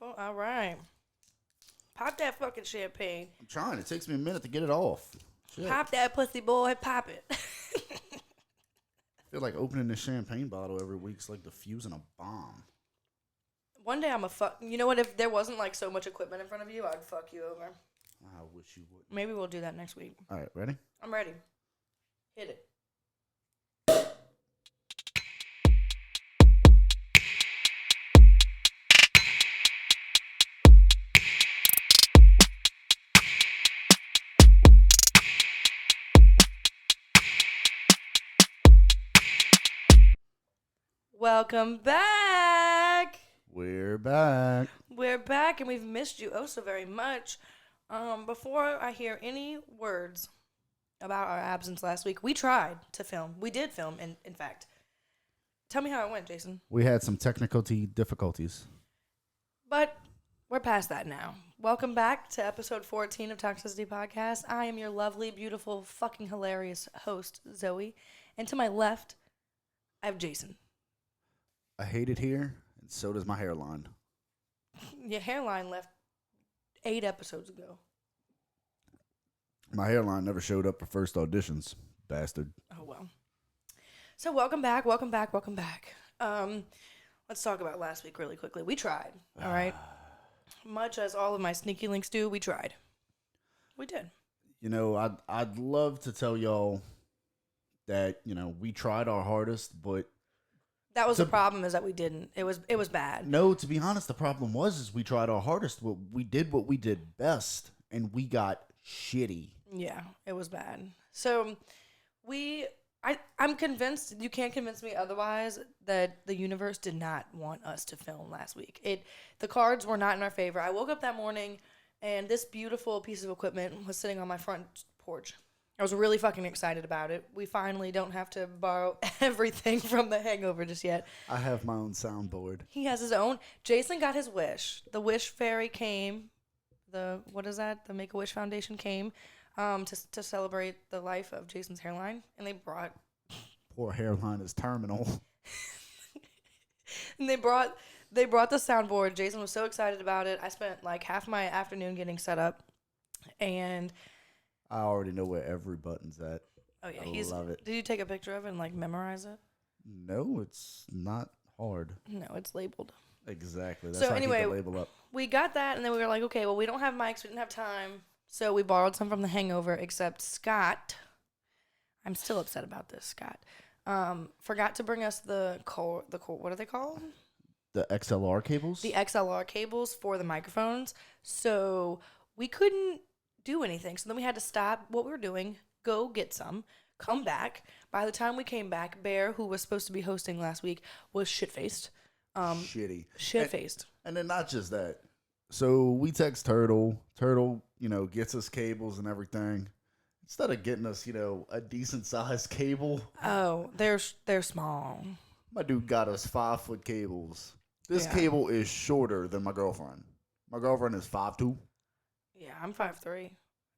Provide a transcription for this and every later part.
beautiful. All right. Pop that fucking champagne. I'm trying. It takes me a minute to get it off. Shit. Pop that pussy, boy. Pop it. I feel like opening this champagne bottle every week is like defusing a bomb. One day I'm a fuck. You know what? If there wasn't like so much equipment in front of you, I'd fuck you over. I wish you would. Maybe we'll do that next week. All right, ready? I'm ready. Hit it. Welcome back. We're back. We're back and we've missed you oh so very much. Before I hear any words about our absence last week, we tried to film. We did film, in fact. Tell me how it went, Jason. We had some technical difficulties. But we're past that now. Welcome back to episode 14 of Toxicity Podcast. I am your lovely, beautiful, fucking hilarious host, Zoe. And to my left, I have Jason. I hate it here, and so does my hairline. Your hairline left 8 episodes ago. My hairline never showed up for first auditions. Bastard. Oh, well. So welcome back. Let's talk about last week really quickly. We tried, all right? Much as all of my sneaky links do, we tried. We did. You know, I'd love to tell y'all that, you know, we tried our hardest, but... That was the problem, is that we didn't. It was bad. No, to be honest, the problem is we tried our hardest, but we did what we did best, and we got shitty. Yeah, it was bad. So I'm convinced, you can't convince me otherwise, that the universe did not want us to film last week. The cards were not in our favor. I woke up that morning, and this beautiful piece of equipment was sitting on my front porch. I was really fucking excited about it. We finally don't have to borrow everything from The Hangover just yet. I have my own soundboard. He has his own. Jason got his wish. The Wish Fairy came. The Make-A-Wish Foundation came to celebrate the life of Jason's hairline. And they brought... Poor hairline is terminal. And they brought the soundboard. Jason was so excited about it. I spent like half my afternoon getting set up. And... I already know where every button's at. Oh, yeah. I love it. Did you take a picture of it and, like, memorize it? No, it's not hard. No, it's labeled. Exactly. That's So, how anyway, I keep the label up. We got that, and then we were like, okay, well, we don't have mics. We didn't have time. So we borrowed some from The Hangover, except Scott, I'm still upset about this, Scott, forgot to bring us the what are they called? The XLR cables? The XLR cables for the microphones. So we couldn't do anything. So then we had to stop what we were doing, go get some, come back. By the time we came back, Bear, who was supposed to be hosting last week, was shit-faced. Shitty. Shit-faced. And then not just that. So we text Turtle. Turtle, you know, gets us cables and everything. Instead of getting us, you know, a decent-sized cable. Oh, they're small. My dude got us 5-foot cables. This cable is shorter than my girlfriend. My girlfriend is 5'2". Yeah, I'm 5'3".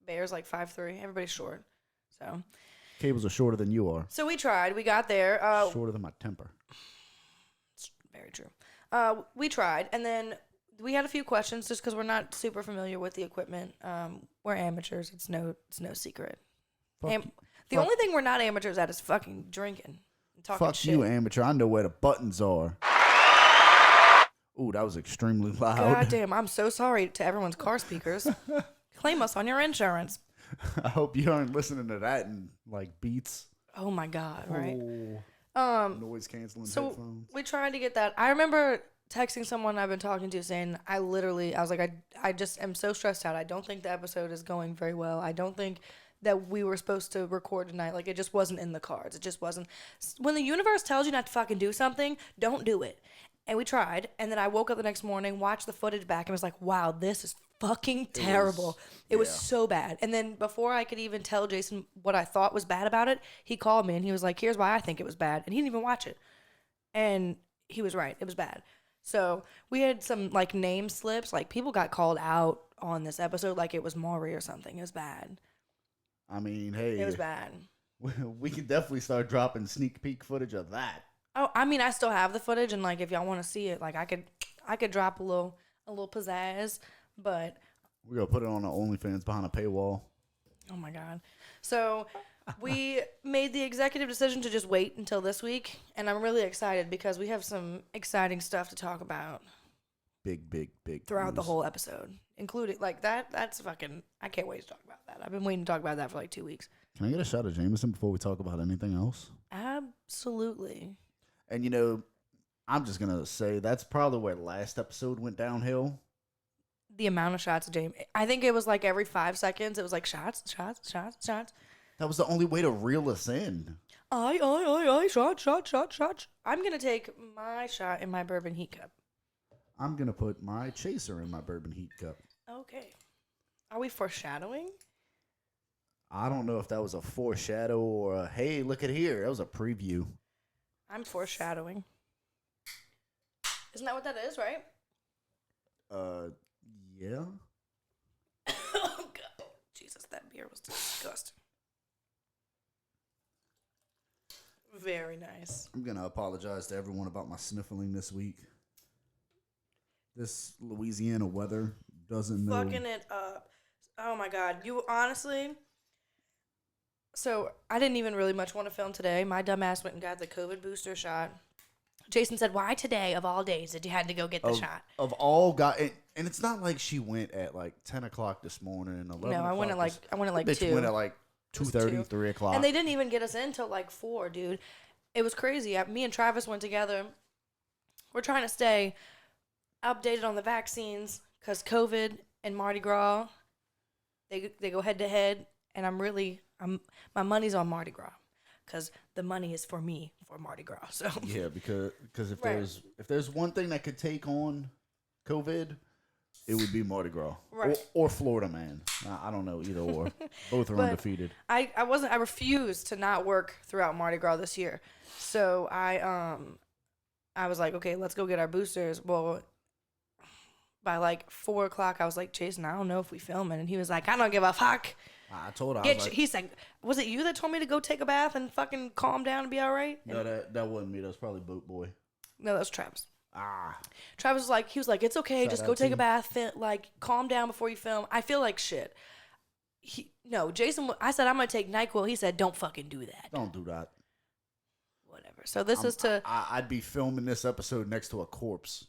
Bear's like 5'3". Everybody's short. So cables are shorter than you are. we tried. We got there. Shorter than my temper. It's very true. We tried, and then we had a few questions just because we're not super familiar with the equipment. We're amateurs. It's no secret. The only thing we're not amateurs at is fucking drinking and talking fuck shit. You, amateur. I know where the buttons are. Ooh, that was extremely loud. God damn, I'm so sorry to everyone's car speakers. Claim us on your insurance. I hope you aren't listening to that in, like, Beats. Oh, my God, right? Noise canceling so headphones. We tried to get that. I remember texting someone I've been talking to saying, I was like, I just am so stressed out. I don't think the episode is going very well. I don't think that we were supposed to record tonight. Like, it just wasn't in the cards. It just wasn't. When the universe tells you not to fucking do something, don't do it. And we tried, and then I woke up the next morning, watched the footage back, and was like, wow, this is fucking terrible. It was so bad. And then before I could even tell Jason what I thought was bad about it, he called me, and he was like, here's why I think it was bad. And he didn't even watch it. And he was right. It was bad. So we had some, like, name slips. Like, people got called out on this episode like it was Maury or something. It was bad. I mean, hey. It was bad. We can definitely start dropping sneak peek footage of that. Oh, I mean, I still have the footage, and, like, if y'all want to see it, like, I could drop a little a little pizzazz. But We're going to put it on the OnlyFans behind a paywall. oh my God. So we made the executive decision to just wait until this week. And I'm really excited because we have some exciting stuff to talk about Big throughout the news. whole episode, including like that's fucking, I can't wait to talk about that. I've been waiting to talk about that for like 2 weeks. Can I get a shot of Jameson before we talk about anything else? Absolutely. And, you know, I'm just going to say that's probably where last episode went downhill. The amount of shots of James, I think it was like every 5 seconds, it was like shots. That was the only way to reel us in. Shot. I'm going to take my shot in my bourbon heat cup. I'm going to put my chaser in my bourbon heat cup. Okay. Are we foreshadowing? I don't know if that was a foreshadow or a, hey, look at here. That was a preview. I'm foreshadowing. Isn't that what that is, right? Yeah. Oh, God. Jesus, that beer was disgusting. Very nice. I'm going to apologize to everyone about my sniffling this week. This Louisiana weather doesn't know. Fucking it up. Oh, my God. You honestly... So, I didn't even really much want to film today. My dumbass went and got the COVID booster shot. Jason said, why today, of all days, did you had to go get the shot? Of all and it's not like she went at like 10 o'clock this morning, 11 No, I went at like 2. Bitch went at like 2:30, 3 o'clock. And they didn't even get us in till like 4, dude. It was crazy. Me and Travis went together. We're trying to stay updated on the vaccines because COVID and Mardi Gras, they go head to head. And my money's on Mardi Gras because the money is for me for Mardi Gras. So yeah, because if Right. there's one thing that could take on COVID, it would be Mardi Gras, Right. or Florida Man. I don't know, either or. Both are But undefeated. I refused to not work throughout Mardi Gras this year. So I was like, okay, let's go get our boosters. Well, by like 4 o'clock, I was like, Jason, I don't know if we filming, and he was like, I don't give a fuck. I told her. I was like, He said, was it you that told me to go take a bath and fucking calm down and be all right? no, that wasn't me. That was probably Boat Boy. No, that was Travis. Ah, Travis was like, it's okay, Shout just out go to take you. a bath, like calm down before you film. I feel like shit. Jason, I said I'm gonna take NyQuil. He said, don't fucking do that. don't do that. Whatever. So this is to I'd be filming this episode next to a corpse.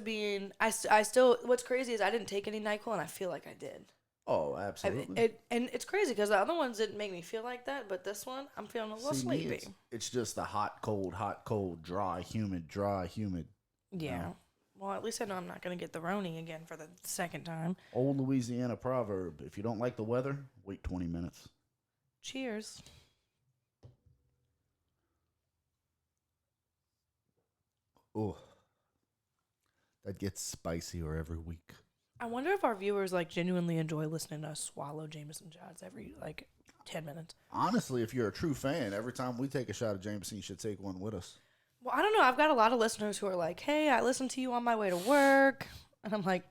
being. I still. What's crazy is I didn't take any NyQuil, and I feel like I did. Oh, absolutely. And it's crazy because the other ones didn't make me feel like that, but this one I'm feeling a little See, me, sleepy. it's just the hot, cold, dry, humid. Yeah. Well, at least I know I'm not gonna get the Roni again for the second time. Old Louisiana proverb: if you don't like the weather, wait 20 minutes. Cheers. Oh, that gets spicier every week. I wonder if our viewers like genuinely enjoy listening to us swallow Jameson shots every like 10 minutes. Honestly, if you're a true fan, every time we take a shot of Jameson, you should take one with us. Well, I don't know. I've got a lot of listeners who are like, "Hey, I listened to you on my way to work," and I'm like,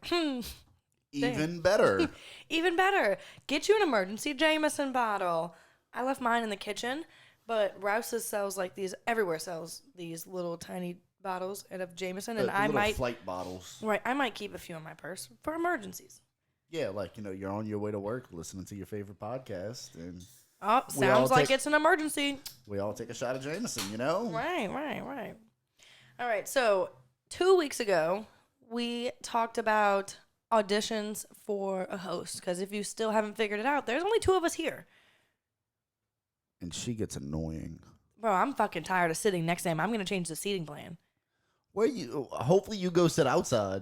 Even better. even better. Get you an emergency Jameson bottle. I left mine in the kitchen, but Rouse's sells like these. Everywhere sells these little tiny bottles of Jameson, and The I little might flight bottles. right. I might keep a few in my purse for emergencies. Yeah, like, you're on your way to work listening to your favorite podcast, and Oh, We all sounds like take- it's an emergency. we all take a shot of Jameson, you know? Right. All right. So 2 weeks ago, we talked about auditions for a host. Because if you still haven't figured it out, there's only 2 of us here. And she gets annoying. Bro, I'm fucking tired of sitting next to him. I'm going to change the seating plan. Hopefully you go sit outside.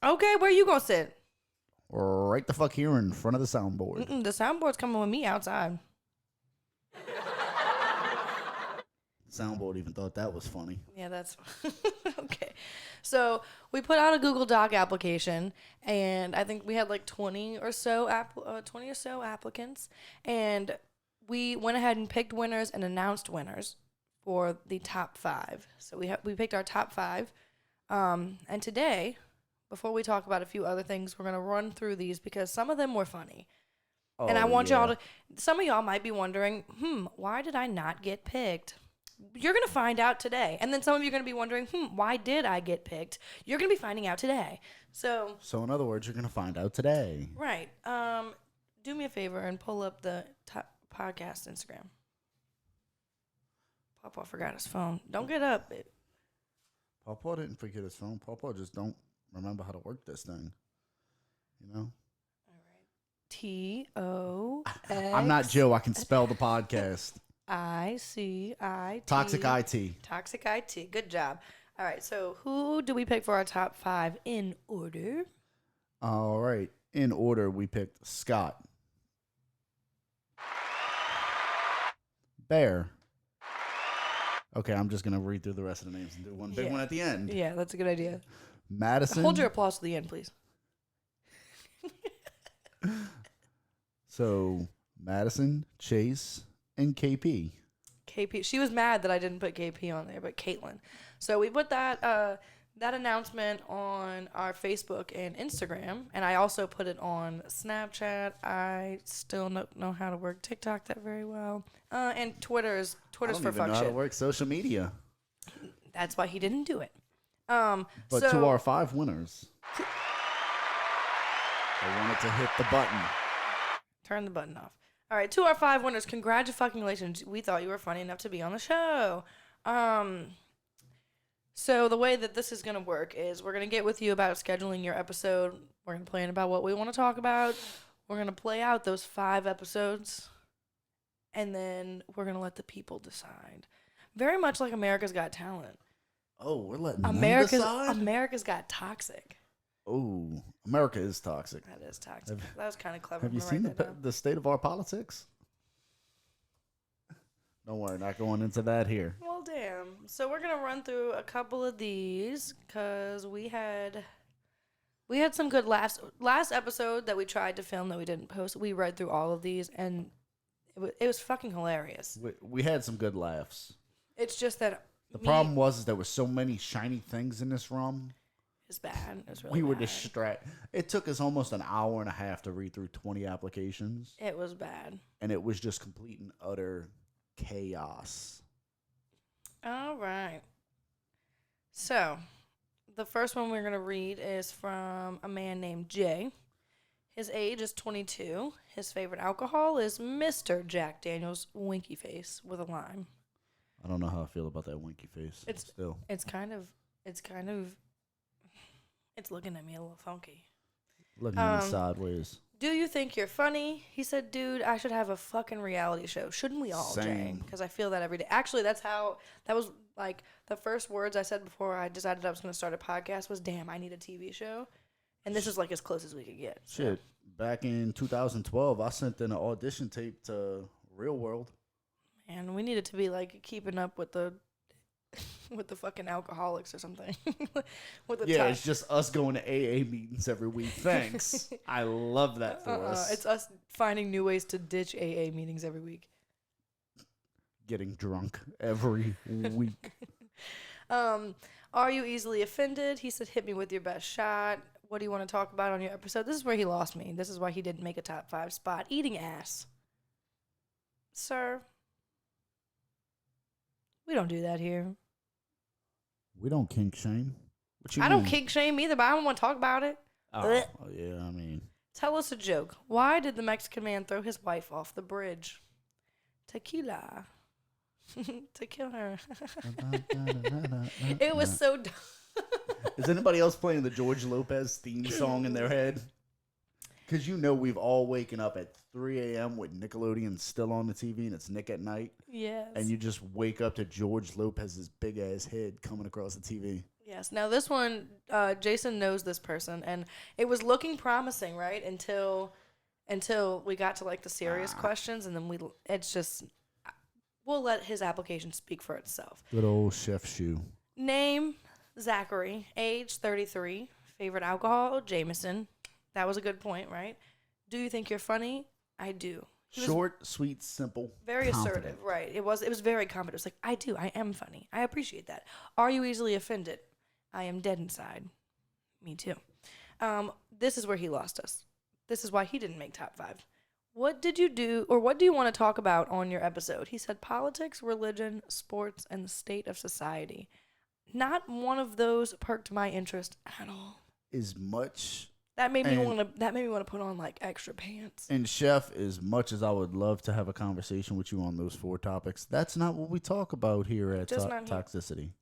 Okay, where you going to sit? Right the fuck here in front of the soundboard. The soundboard's coming with me outside. Soundboard even thought that was funny. Yeah, that's okay. So we put out a Google Doc application, and I think we had like 20 or so applicants, and we went ahead and picked winners and announced winners for the top 5. So we picked our top 5, and today, before we talk about a few other things, we're gonna run through these because some of them were funny. And I want y'all to. Some of y'all might be wondering, why did I not get picked? You're going to find out today. And then some of you are going to be wondering, why did I get picked? You're going to be finding out today. So in other words, you're going to find out today. Right. Do me a favor and pull up the podcast Instagram. Papa forgot his phone. Don't get up. Papa didn't forget his phone. Papa just don't remember how to work this thing. You know? All right. TOX. I'm not Joe. I can spell the podcast. ICIT. Toxic IT. Toxic IT. Good job. All right. So who do we pick for our top 5 in order? All right. In order, we picked Scott, Bear. Okay, I'm just going to read through the rest of the names and do one big one at the end. Yeah, that's a good idea. Madison. Hold your applause to the end, please. So, Madison, Chase, and KP. KP. She was mad that I didn't put KP on there, but Caitlin. So we put that announcement on our Facebook and Instagram, and I also put it on Snapchat. I still don't know how to work TikTok that very well. And Twitter's for fuck shit. I don't even know how to work social media. That's why he didn't do it. But to our 5 winners, I wanted to hit the button. Turn the button off. All right, to our 5 winners, congratulations. We thought you were funny enough to be on the show. So the way that this is going to work is we're going to get with you about scheduling your episode. We're going to plan about what we want to talk about. We're going to play out those 5 episodes. And then we're going to let the people decide. Very much like America's Got Talent. Oh, we're letting them decide? America's Got Toxic. Oh, America is toxic. That is toxic. That was kind of clever. Have you seen the state of our politics? Don't worry, not going into that here. Well, damn. So we're going to run through a couple of these because we had some good laughs. Last episode that we tried to film that we didn't post, we read through all of these, and it was fucking hilarious. We had some good laughs. It's just that the problem was there were so many shiny things in this rum. It's bad. It was really We were bad. distracted. It took us almost an hour and a half to read through 20 applications. It was bad. And it was just complete and utter chaos. All right. So, the first one we're going to read is from a man named Jay. His age is 22. His favorite alcohol is Mr. Jack Daniel's Winky Face with a lime. I don't know how I feel about that winky face. It's looking at me a little funky. Looking at me sideways. Do you think you're funny? He said, dude, I should have a fucking reality show. Shouldn't we all, Same. Jay? Because I feel that every day. Actually, that was like the first words I said before I decided I was going to start a podcast was, damn, I need a TV show. And this is like as close as we could get. So. Shit. Back in 2012, I sent in an audition tape to Real World. And we needed to be like keeping up with the fucking alcoholics or something. It's just us going to AA meetings every week. Thanks. I love that for us. It's us finding new ways to ditch AA meetings every week. Getting drunk every week. Are you easily offended? He said, hit me with your best shot. What do you want to talk about on your episode? This is where he lost me. This is why he didn't make a top 5 spot. Eating ass. Sir. We don't do that here. We don't kink shame. What you I mean? don't kink shame either, but I don't want to talk about it. Oh, yeah, I mean. Tell us a joke. Why did the Mexican man throw his wife off the bridge? Tequila. To kill her. It was so dumb. Is anybody else playing the George Lopez theme song in their head? Because we've all waken up at 3 a.m. with Nickelodeon still on the TV and it's Nick at Night. Yes. And you just wake up to George Lopez's big ass head coming across the TV. Yes. Now this one, Jason knows this person, and it was looking promising, right? Until we got to like the serious questions, and then we'll let his application speak for itself. Good old Chef Shoe. Name, Zachary. Age, 33. Favorite alcohol, Jameson. That was a good point, right? Do you think you're funny? I do. Short, sweet, simple. Very confident. assertive, right. It was very confident. It was like, I do. I am funny. I appreciate that. Are you easily offended? I am dead inside. Me too. This is where he lost us. This is why he didn't make top 5. What did you do, or what do you want to talk about on your episode? He said politics, religion, sports, and the state of society. Not one of those perked my interest at all. As much That made me And- want to. That made me want to put on like extra pants. and Chef, as much as I would love to have a conversation with you on those 4 topics, that's not what we talk about here at Just not here. Toxicity.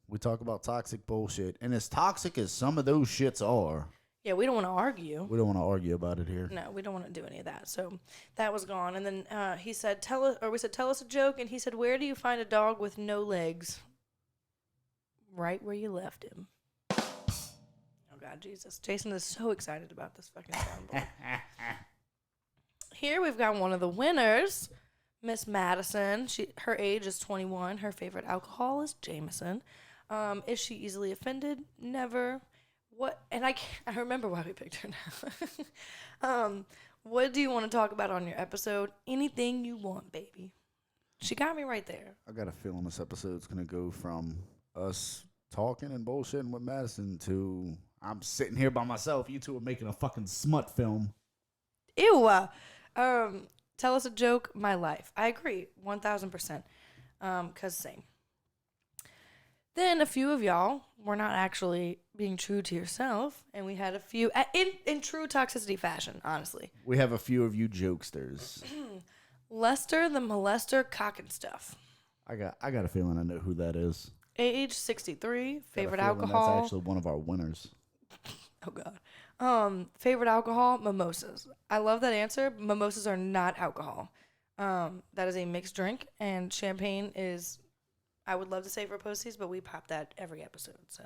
We talk about toxic bullshit, and as toxic as some of those shits are, Yeah, we don't want to argue. we don't want to argue about it here. No, we don't want to do any of that. So that was gone. And then he said, "Tell us," or we said, "Tell us a joke." And he said, "Where do you find a dog with no legs?" Right where you left him. Oh God, Jesus! Jason is so excited about this fucking soundboard. Here we've got one of the winners, Miss Madison. Her age is 21. Her favorite alcohol is Jameson. Is she easily offended? Never. What? And I remember why we picked her now. What do you want to talk about on your episode? Anything you want, baby. She got me right there. I got a feeling this episode's gonna go from us talking and bullshitting with Madison to I'm sitting here by myself. You two are making a fucking smut film. Ew. Tell us a joke. My life. I agree, 1,000%. Cause same. Then a few of y'all were not actually being true to yourself, and we had a few in true toxicity fashion. Honestly, We have a few of you jokesters. Lester the molester, cock and stuff. I got a feeling I know who that is. Age 63. Got a Favorite feeling alcohol. That's actually one of our winners. Oh God. Favorite alcohol, mimosas. I love that answer. Mimosas are not alcohol. That is a mixed drink, and champagne is, I would love to say for pussies, but we pop that every episode, so.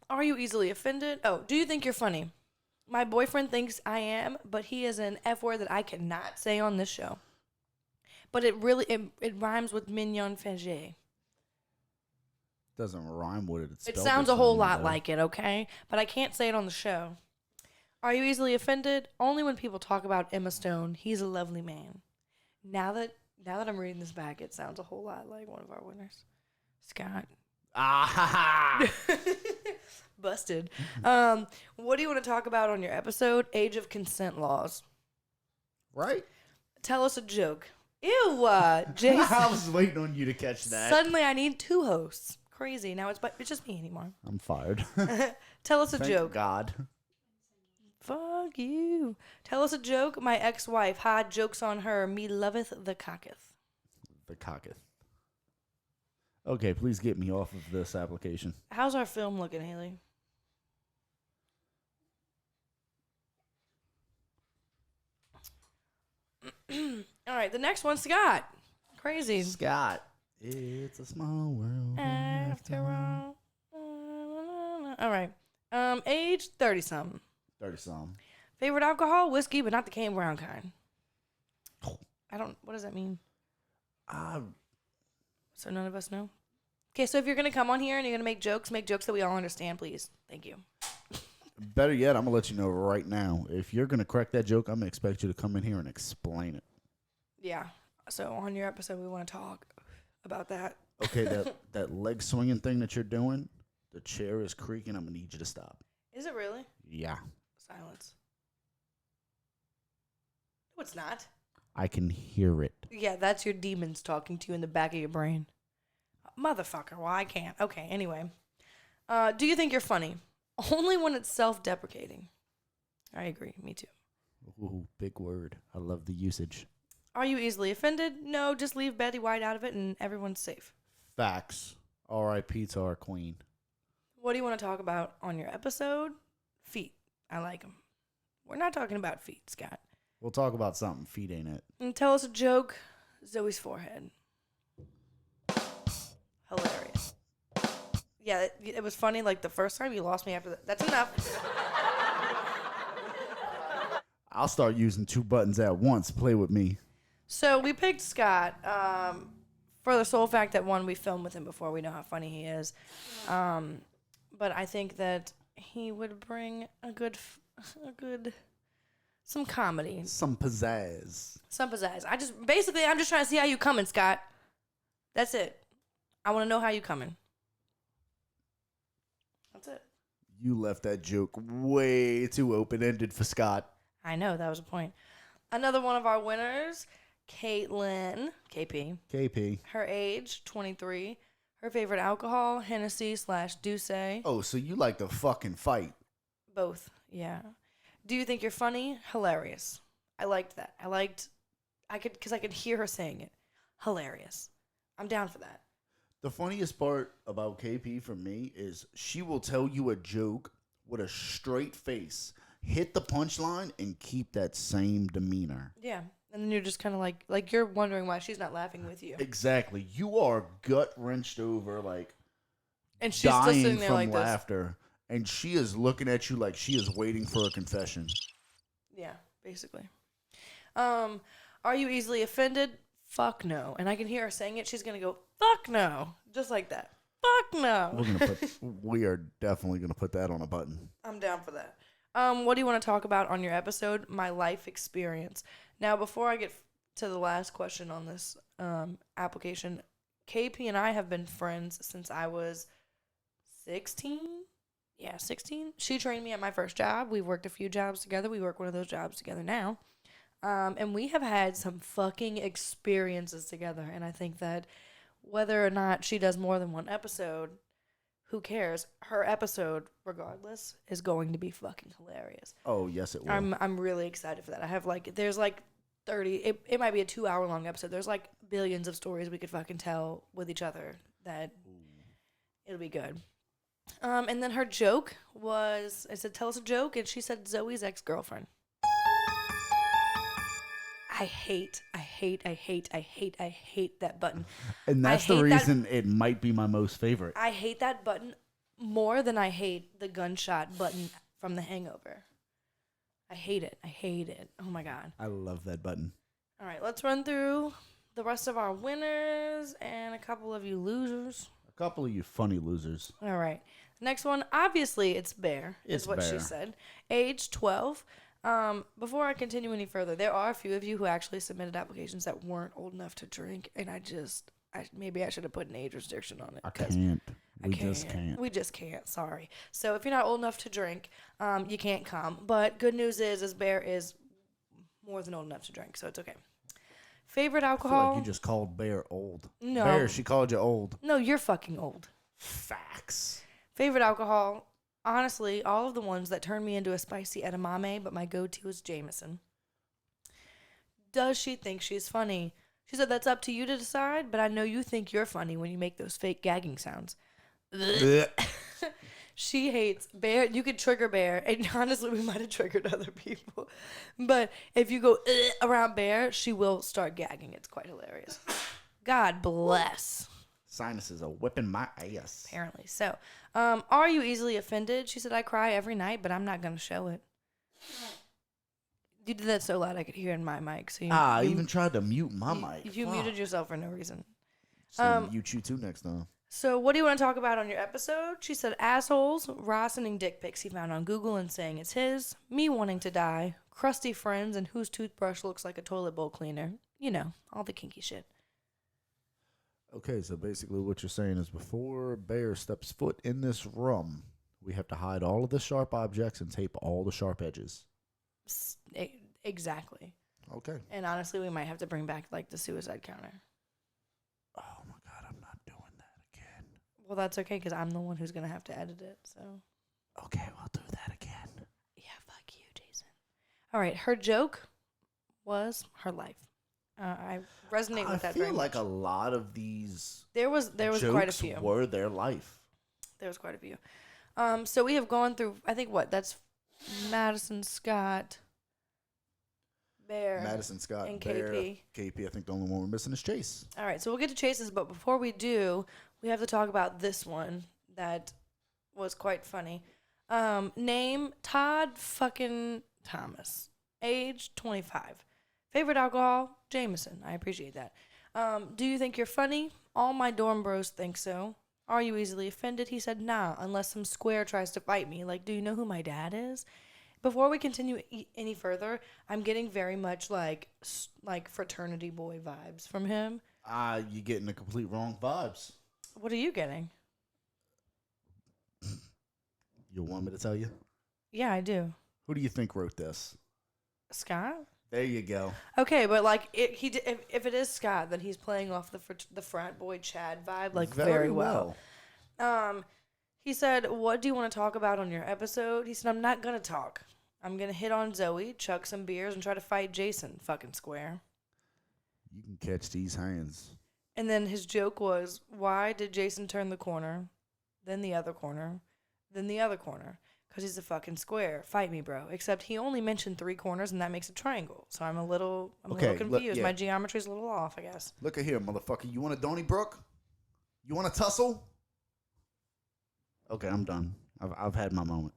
Are you easily offended? Oh, do you think you're funny? My boyfriend thinks I am, but he is an F word that I cannot say on this show. But it really, it rhymes with mignon fege. Doesn't rhyme with it. It sounds a whole lot like it, okay? But I can't say it on the show. Are you easily offended? Only when people talk about Emma Stone. He's a lovely man. Now that I'm reading this back, it sounds a whole lot like one of our winners, Scott. Ah, Busted. What do you want to talk about on your episode? Age of consent laws. right? Tell us a joke. Ew, Jason. I was waiting on you to catch that. Suddenly, I need 2 hosts. Crazy. Now it's just me anymore. I'm fired. Tell us a Thank joke. God. Fuck you. Tell us a joke. My ex-wife. Ha, joke's on her. Me loveth the cocketh. The cocketh. Okay, please get me off of this application. How's our film looking, Haley? All right, the next one, Scott. Crazy. Scott. It's a small world. After all. All right. Age 30-something. 30-some. Favorite alcohol? Whiskey, but not the Cane Brown kind. What does that mean? So none of us know? Okay, so if you're going to come on here and you're going to make jokes that we all understand, please. Thank you. Better yet, I'm going to let you know right now. If you're going to crack that joke, I'm going to expect you to come in here and explain it. Yeah. So on your episode, we want to talk about that. Okay, that leg swinging thing that you're doing, the chair is creaking. I'm going to need you to stop. Is it really? Yeah. Silence. No, it's not. I can hear it. Yeah, that's your demons talking to you in the back of your brain. Motherfucker, well, I can't. Okay, anyway. Do you think you're funny? Only when it's self-deprecating. I agree, me too. Ooh, big word. I love the usage. Are you easily offended? No, just leave Betty White out of it and everyone's safe. Facts. R.I.P. to our queen. What do you want to talk about on your episode? Feet. I like them. We're not talking about feet, Scott. We'll talk about something. Feet ain't it. And tell us a joke. Zoe's forehead. Hilarious. Yeah, it was funny like the first time. You lost me after that. That's enough. I'll start using 2 buttons at once. Play with me. So we picked Scott for the sole fact that, one, we filmed with him before. We know how funny he is. But I think that he would bring some comedy. Some pizzazz. Some pizzazz. I'm just trying to see how you coming, Scott. That's it. I want to know how you coming. That's it. You left that joke way too open-ended for Scott. I know, that was a point. Another one of our winners, Caitlin, KP. KP. Her age, 23. Her favorite alcohol, Hennessy/Douce. Oh, so you like to fucking fight. Both, yeah. Do you think you're funny? Hilarious. I liked that. Because I could hear her saying it. Hilarious. I'm down for that. The funniest part about KP for me is she will tell you a joke with a straight face, hit the punchline, and keep that same demeanor. Yeah. And then you're just kind of like you're wondering why she's not laughing with you. Exactly. You are gut-wrenched over, And she's still dying sitting there from like this. laughter. And she is looking at you like she is waiting for a confession. Yeah, basically. Are you easily offended? Fuck no. And I can hear her saying it. She's going to go, fuck no. Just like that. Fuck no. We are definitely gonna put that on a button. I'm down for that. What do you want to talk about on your episode? My life experience. Now, before I get to the last question on this application, KP and I have been friends since I was 16. Yeah, 16. She trained me at my first job. We've worked a few jobs together. We work one of those jobs together now. And we have had some fucking experiences together. And I think that whether or not she does more than one episode, who cares? Her episode, regardless, is going to be fucking hilarious. Oh, yes, it will. I'm really excited for that. I have there's 30, it might be a 2-hour long episode. There's billions of stories we could fucking tell with each other that it'll be good. And then her joke was, I said, tell us a joke. And she said, Zoe's ex-girlfriend. I hate that button. And that's the reason it might be my most favorite. I hate that button more than I hate the gunshot button from The Hangover. I hate it. Oh my God. I love that button. All right, let's run through the rest of our winners and a couple of you losers. A couple of you funny losers. All right. Next one, obviously it's Bear, is what she said. Age 12. Before I continue any further, there are a few of you who actually submitted applications that weren't old enough to drink, and maybe I should have put an age restriction on it. I can't. We just can't. Sorry. So if you're not old enough to drink, you can't come. But good news is Bear is more than old enough to drink, so it's okay. Favorite alcohol? I feel like you just called Bear old. No. Bear, she called you old. No, you're fucking old. Facts. Favorite alcohol? Honestly, all of the ones that turn me into a spicy edamame, but my go-to is Jameson. Does she think she's funny? She said that's up to you to decide, but I know you think you're funny when you make those fake gagging sounds. She hates Bear. You could trigger Bear, and honestly, we might have triggered other people. But if you go around Bear, she will start gagging. It's quite hilarious. God bless. Sinuses are whipping my ass. Apparently. So, are you easily offended? She said, I cry every night, but I'm not going to show it. You did that so loud I could hear in my mic. So I even tried to mute my mic. You muted yourself for no reason. So mute you too next time. So what do you want to talk about on your episode? She said, assholes, Ross sending dick pics he found on Google and saying it's his, me wanting to die, crusty friends, and whose toothbrush looks like a toilet bowl cleaner. You know, all the kinky shit. Okay, so basically what you're saying is before Bear steps foot in this room, we have to hide all of the sharp objects and tape all the sharp edges. Exactly. Okay. And honestly, we might have to bring back the suicide counter. Oh my God, I'm not doing that again. Well, that's okay because I'm the one who's going to have to edit it. So. Okay, we'll do that again. Yeah, fuck you, Jason. All right, her joke was her life. I resonate with that very much. I feel like a lot of these there was quite a few. Were their life. There was quite a few. So we have gone through, I think that's Madison, Scott, Bear, Madison, Scott, and Bear, KP. KP. I think the only one we're missing is Chase. All right, so we'll get to Chase's, but before we do, we have to talk about this one that was quite funny. Name, Todd fucking Thomas. Age, 25. Favorite alcohol? Jameson. I appreciate that. Do you think you're funny? All my dorm bros think so. Are you easily offended? He said, nah, unless some square tries to fight me. Do you know who my dad is? Before we continue any further, I'm getting very much like fraternity boy vibes from him. You're getting the complete wrong vibes. What are you getting? You want me to tell you? Yeah, I do. Who do you think wrote this? Scott? There you go. Okay, but like if it is Scott, then he's playing off the frat boy Chad vibe like very well. He said, "What do you want to talk about on your episode?" He said, "I'm not gonna talk. I'm gonna hit on Zoe, chuck some beers, and try to fight Jason. Fucking square." You can catch these hands. And then his joke was, "Why did Jason turn the corner, then the other corner, then the other corner? Because he's a fucking square. Fight me, bro." Except he only mentioned 3 corners, and that makes a triangle. So I'm a little confused. Yeah. My geometry's a little off, I guess. Look at here, motherfucker. You want a Donnybrook? You want a tussle? Okay, I'm done. I've had my moment.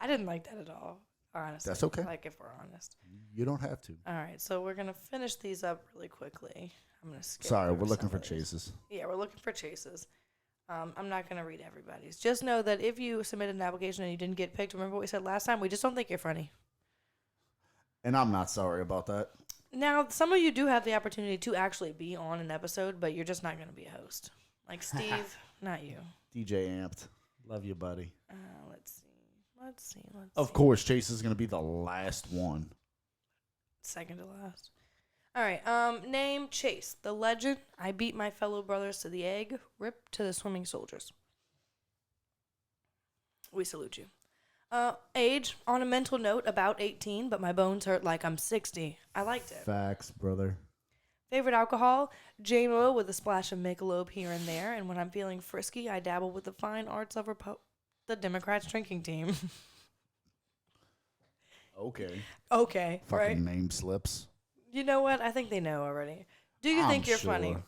I didn't like that at all, honestly. That's okay. Like, if we're honest. You don't have to. All right, so we're going to finish these up really quickly. I'm going to skip Sorry, over we're looking some for of these. chases. Yeah, we're looking for chases. I'm not going to read everybody's. Just know that if you submitted an application and you didn't get picked, remember what we said last time? We just don't think you're funny. And I'm not sorry about that. Now, some of you do have the opportunity to actually be on an episode, but you're just not going to be a host. Like Steve, not you. DJ Amped. Love you, buddy. Let's see. Of course, Chase is going to be the last one. Second to last. All right. Name Chase, the legend. I beat my fellow brothers to the egg. Rip to the swimming soldiers. We salute you. Age, on a mental note, about 18, but my bones hurt like I'm 60. I liked it. Facts, brother. Favorite alcohol, J-Mo with a splash of Michelob here and there. And when I'm feeling frisky, I dabble with the fine arts of the Democrats drinking team. Okay. Okay, Fucking right? name slips. You know what? I think they know already. Do you think you're funny? sure.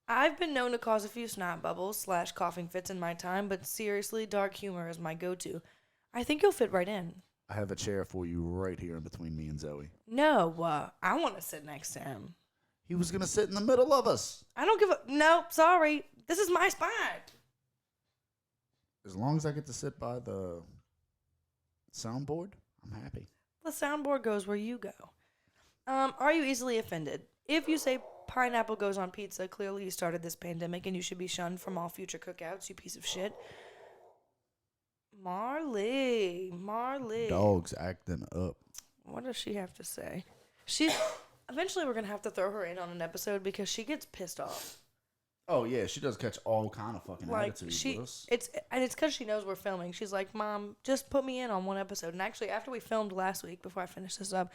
I've been known to cause a few snot bubbles / coughing fits in my time, but seriously, dark humor is my go-to. I think you'll fit right in. I have a chair for you right here in between me and Zoe. No, I want to sit next to him. He was going to sit in the middle of us. I don't give a... No, sorry. This is my spot. As long as I get to sit by the soundboard, I'm happy. The soundboard goes where you go. Are you easily offended? If you say pineapple goes on pizza, clearly you started this pandemic and you should be shunned from all future cookouts, you piece of shit. Marley. Dog's acting up. What does she have to say? Eventually we're going to have to throw her in on an episode because she gets pissed off. Oh, yeah, she does catch all kind of fucking Like, attitudes with us. it's because she knows we're filming. She's like, "Mom, just put me in on one episode." And actually, after we filmed last week, before I finish this up,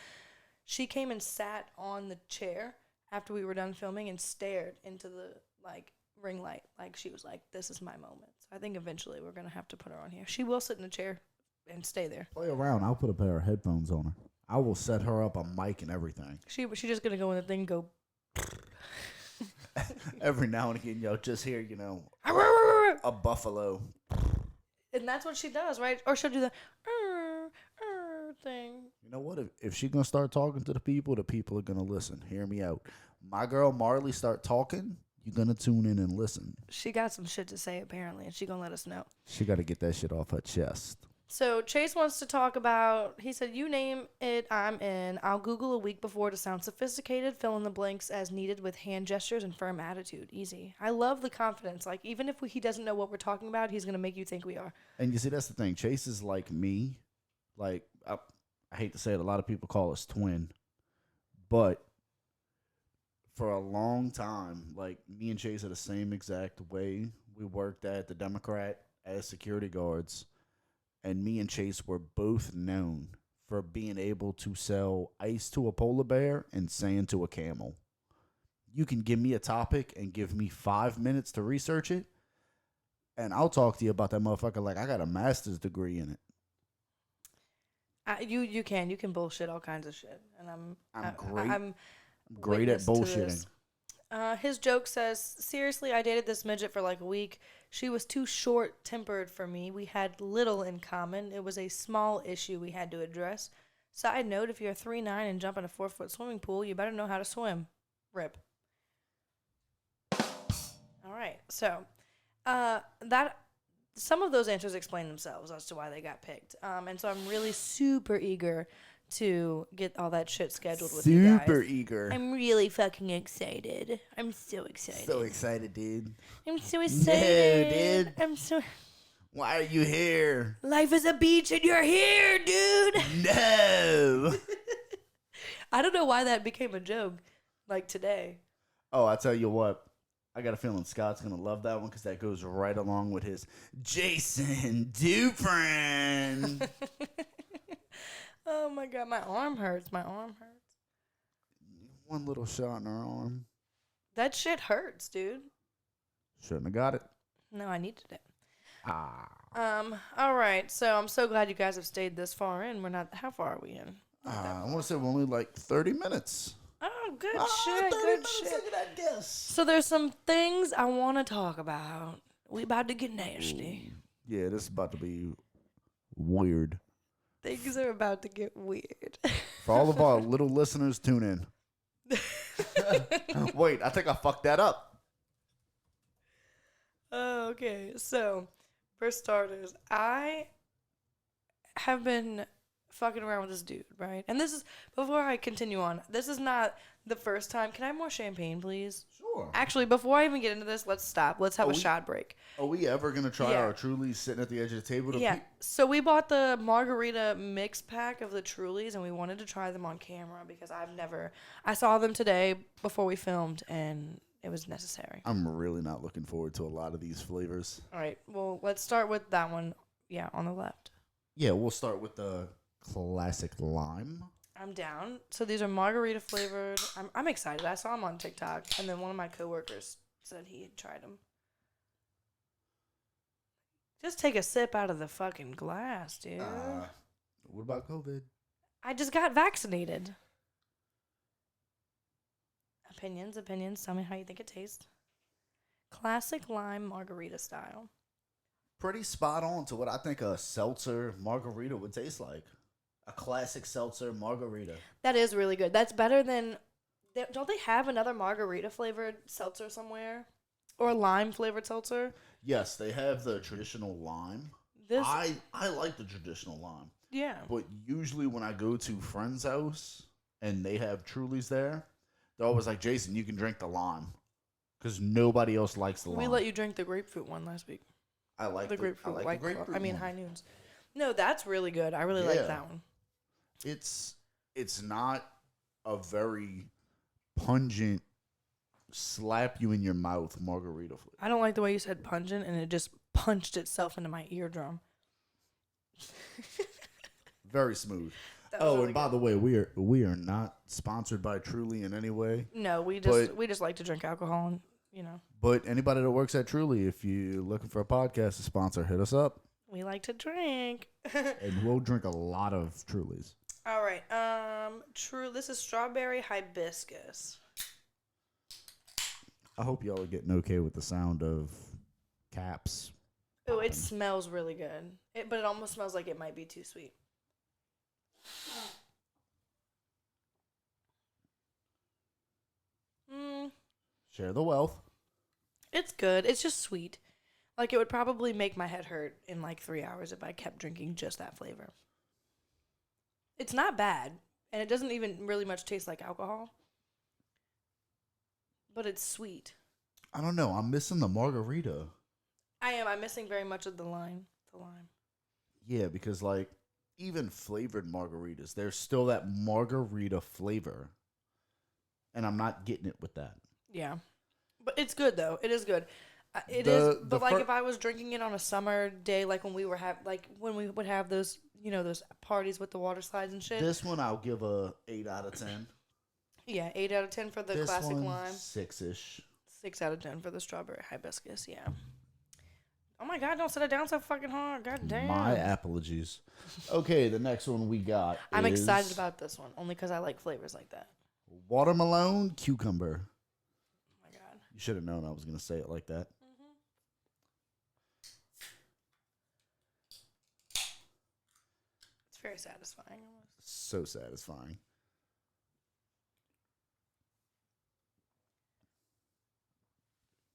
she came and sat on the chair after we were done filming and stared into the, like, ring light. Like, she was like, "This is my moment." So I think eventually we're going to have to put her on here. She will sit in a chair and stay there. Play around. I'll put a pair of headphones on her. I will set her up a mic and everything. She's just going to go in the thing and go... Every now and again, you'll just hear, a buffalo. And that's what she does, right? Or she'll do the thing. You know what? If she's going to start talking to the people are going to listen. Hear me out. My girl Marley start talking, you're going to tune in and listen. She got some shit to say, apparently, and she going to let us know. She got to get that shit off her chest. So Chase wants to talk about, he said, "You name it, I'm in. I'll Google a week before to sound sophisticated, fill in the blanks as needed with hand gestures and firm attitude. Easy." I love the confidence. Like, even if he doesn't know what we're talking about, he's going to make you think we are. And you see, that's the thing. Chase is like me. Like, I hate to say it, a lot of people call us twin. But for a long time, like, me and Chase are the same exact way. We worked at the Democrat as security guards. And me and Chase were both known for being able to sell ice to a polar bear and sand to a camel. You can give me a topic and give me 5 minutes to research it, and I'll talk to you about that motherfucker like I got a master's degree in it. You can bullshit all kinds of shit, and I'm great at bullshitting. His joke says, "Seriously, I dated this midget for like a week. She was too short-tempered for me. We had little in common. It was a small issue we had to address. Side note, if you're 3'9" and jump in a 4-foot swimming pool, you better know how to swim. Rip." All right, so that some of those answers explain themselves as to why they got picked. And so I'm really super eager to get all that shit scheduled with you guys. Super eager. I'm really fucking excited. I'm so excited. So excited, dude. I'm so excited. No, dude. I'm so... Why are you here? Life is a beach and you're here, dude. No. I don't know why that became a joke, like today. Oh, I tell you what. I got a feeling Scott's going to love that one because that goes right along with his Jason Duprin. Oh my God, my arm hurts. My arm hurts. One little shot in her arm. That shit hurts, dude. Shouldn't have got it. No, I needed it. Ah. All right. So I'm so glad you guys have stayed this far in. We're not. How far are we in? I want to say we're only like 30 minutes. Oh, good 30 shit. Good minutes, shit. look at that guess. So there's some things I want to talk about. We about to get nasty. Yeah, this is about to be weird. Things are about to get weird. For all of our little listeners, tune in. Wait, I think I fucked that up. Oh, okay. So, for starters, I have been fucking around with this dude, right? And this is, before I continue on, this is not the first time. Can I have more champagne, please? Sure. Actually, before I even get into this, let's stop. Let's have a shot break. Are we ever going to try Yeah. our Trulies sitting at the edge of the table? Yeah. So we bought the margarita mix pack of the Trulies, and we wanted to try them on camera because I saw them today before we filmed, and it was necessary. I'm really not looking forward to a lot of these flavors. All right. Well, let's start with that one. Yeah, on the left. Yeah, we'll start with the classic lime. I'm down. So these are margarita flavored. I'm excited. I saw them on TikTok, and then one of my coworkers said he had tried them. Just take a sip out of the fucking glass, dude. What about COVID? I just got vaccinated. Opinions. Tell me how you think it tastes. Classic lime margarita style. Pretty spot on to what I think a seltzer margarita would taste like. A classic seltzer margarita. That is really good. That's better than... Don't they have another margarita flavored seltzer somewhere? Or lime flavored seltzer? Yes, they have the traditional lime. I like the traditional lime. Yeah. But usually when I go to friend's house and they have Trulies there, they're always like, Jason, you can drink the lime. Because nobody else likes the lime. We let you drink the grapefruit one last week. I like the grapefruit. I like the grapefruit one. High noons. No, that's really good. I really like that one. It's not a very pungent, slap you in your mouth margarita flavor. I don't like the way you said pungent, and it just punched itself into my eardrum. Very smooth. Oh, really and by the way, we are not sponsored by Truly in any way. No, we just like to drink alcohol, and But anybody that works at Truly, if you're looking for a podcast to sponsor, hit us up. We like to drink. And we'll drink a lot of Trulies. All right. This is strawberry hibiscus. I hope y'all are getting okay with the sound of caps. Oh, it smells really good. But it almost smells like it might be too sweet. Share the wealth. It's good. It's just sweet. Like, it would probably make my head hurt in like 3 hours if I kept drinking just that flavor. It's not bad, and it doesn't even really much taste like alcohol. But it's sweet. I don't know. I'm missing the margarita. I am. I'm missing very much of the lime. Yeah, because like even flavored margaritas, there's still that margarita flavor. And I'm not getting it with that. Yeah. But it's good though. It is good. It is. But like if I was drinking it on a summer day, like when we were when we would have those, those parties with the water slides and shit. This one I'll give a 8 out of 10. Yeah, 8 out of 10 for the classic lime. 6-ish. 6 out of 10 for the strawberry hibiscus. Yeah. Oh my God! Don't sit it down so fucking hard. God damn. My apologies. Okay, the next one we got. I'm excited about this one only because I like flavors like that. Watermelon cucumber. Oh my God! You should have known I was gonna say it like that. Mm-hmm. It's very satisfying. So satisfying.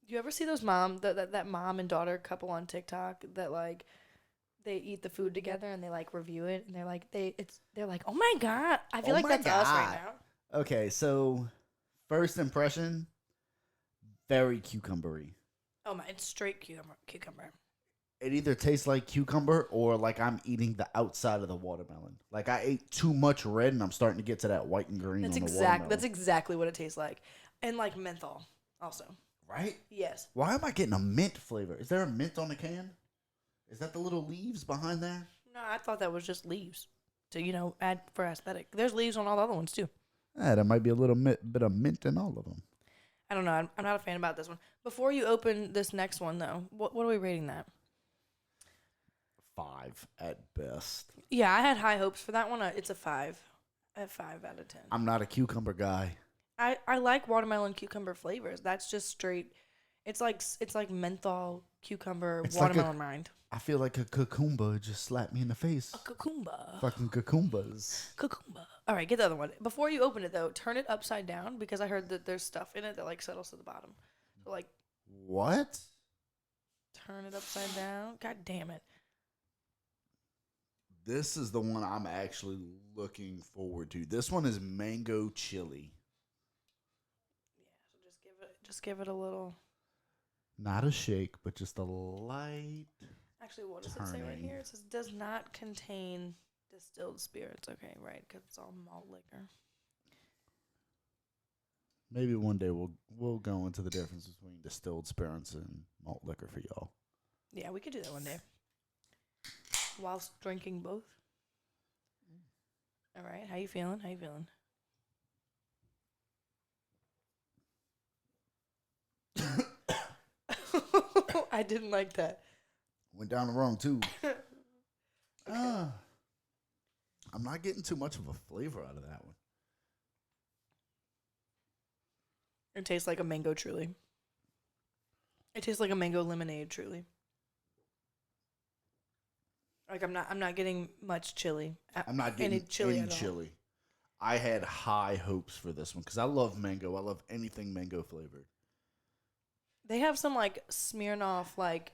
Do you ever see those that mom and daughter couple on TikTok that like they eat the food together and they like review it and they're like oh my God, I feel like that's us right now. Okay, so first impression, very cucumbery. Oh my, it's straight cucumber. It either tastes like cucumber or like I'm eating the outside of the watermelon. Like I ate too much red and I'm starting to get to that white and green on the watermelon. That's exactly what it tastes like. And like menthol also. Right? Yes. Why am I getting a mint flavor? Is there a mint on the can? Is that the little leaves behind there? No, I thought that was just leaves to, add for aesthetic. There's leaves on all the other ones too. Yeah, there might be a little bit of mint in all of them. I don't know. I'm not a fan about this one. Before you open this next one, though, what are we rating that? 5 at best. Yeah, I had high hopes for that one. It's a 5. A 5 out of 10. I'm not a cucumber guy. I like watermelon cucumber flavors. That's just straight. It's like menthol cucumber It's watermelon rind. I feel like a cucumber just slapped me in the face. A cucumber. Fucking cucumbers. Cucumber. All right, get the other one. Before you open it though, turn it upside down because I heard that there's stuff in it that like settles to the bottom. So like, What? turn it upside down. God damn it. This is the one I'm actually looking forward to. This one is mango chili. Yeah, so just give it a little. Not a shake, but just a light. Actually, what does it say right here? It says does not contain distilled spirits. Okay, right, because it's all malt liquor. Maybe one day we'll go into the difference between distilled spirits and malt liquor for y'all. Yeah, we could do that one day. Whilst drinking both. All right, how you feeling? How you feeling? I didn't like that. Went down the wrong tube. I'm not getting too much of a flavor out of that one. It tastes like a mango truly. It tastes like a mango lemonade truly. Like I'm not getting much chili. I'm not getting any chili. I had high hopes for this one because I love mango. I love anything mango flavored. They have some like Smirnoff like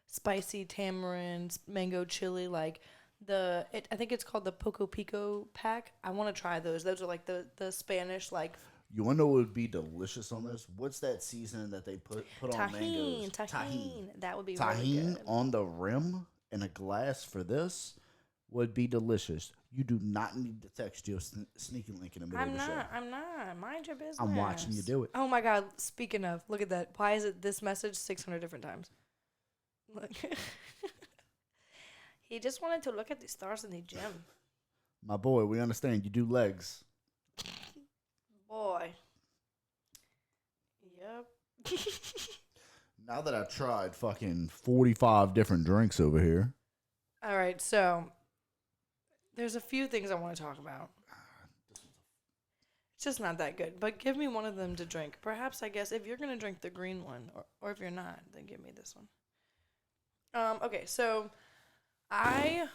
spicy tamarind mango chili like I think it's called the Poco Pico pack. I want to try those. Those are like the Spanish like. You want to know what would be delicious on this? What's that seasoning that they put on mangoes? Tahini. That would be tahini really good. On the rim in a glass for this would be delicious. You do not need to text your sneaky link in the middle of the show. I'm not. Mind your business. I'm watching you do it. Oh my God. Speaking of, look at that. Why is it this message 600 different times? Look. He just wanted to look at the stars in the gym. My boy, we understand you do legs. Boy. Yep. Now that I've tried fucking 45 different drinks over here. All right, so there's a few things I want to talk about. It's just not that good, but give me one of them to drink. Perhaps, I guess, if you're going to drink the green one, or if you're not, then give me this one. Okay, so I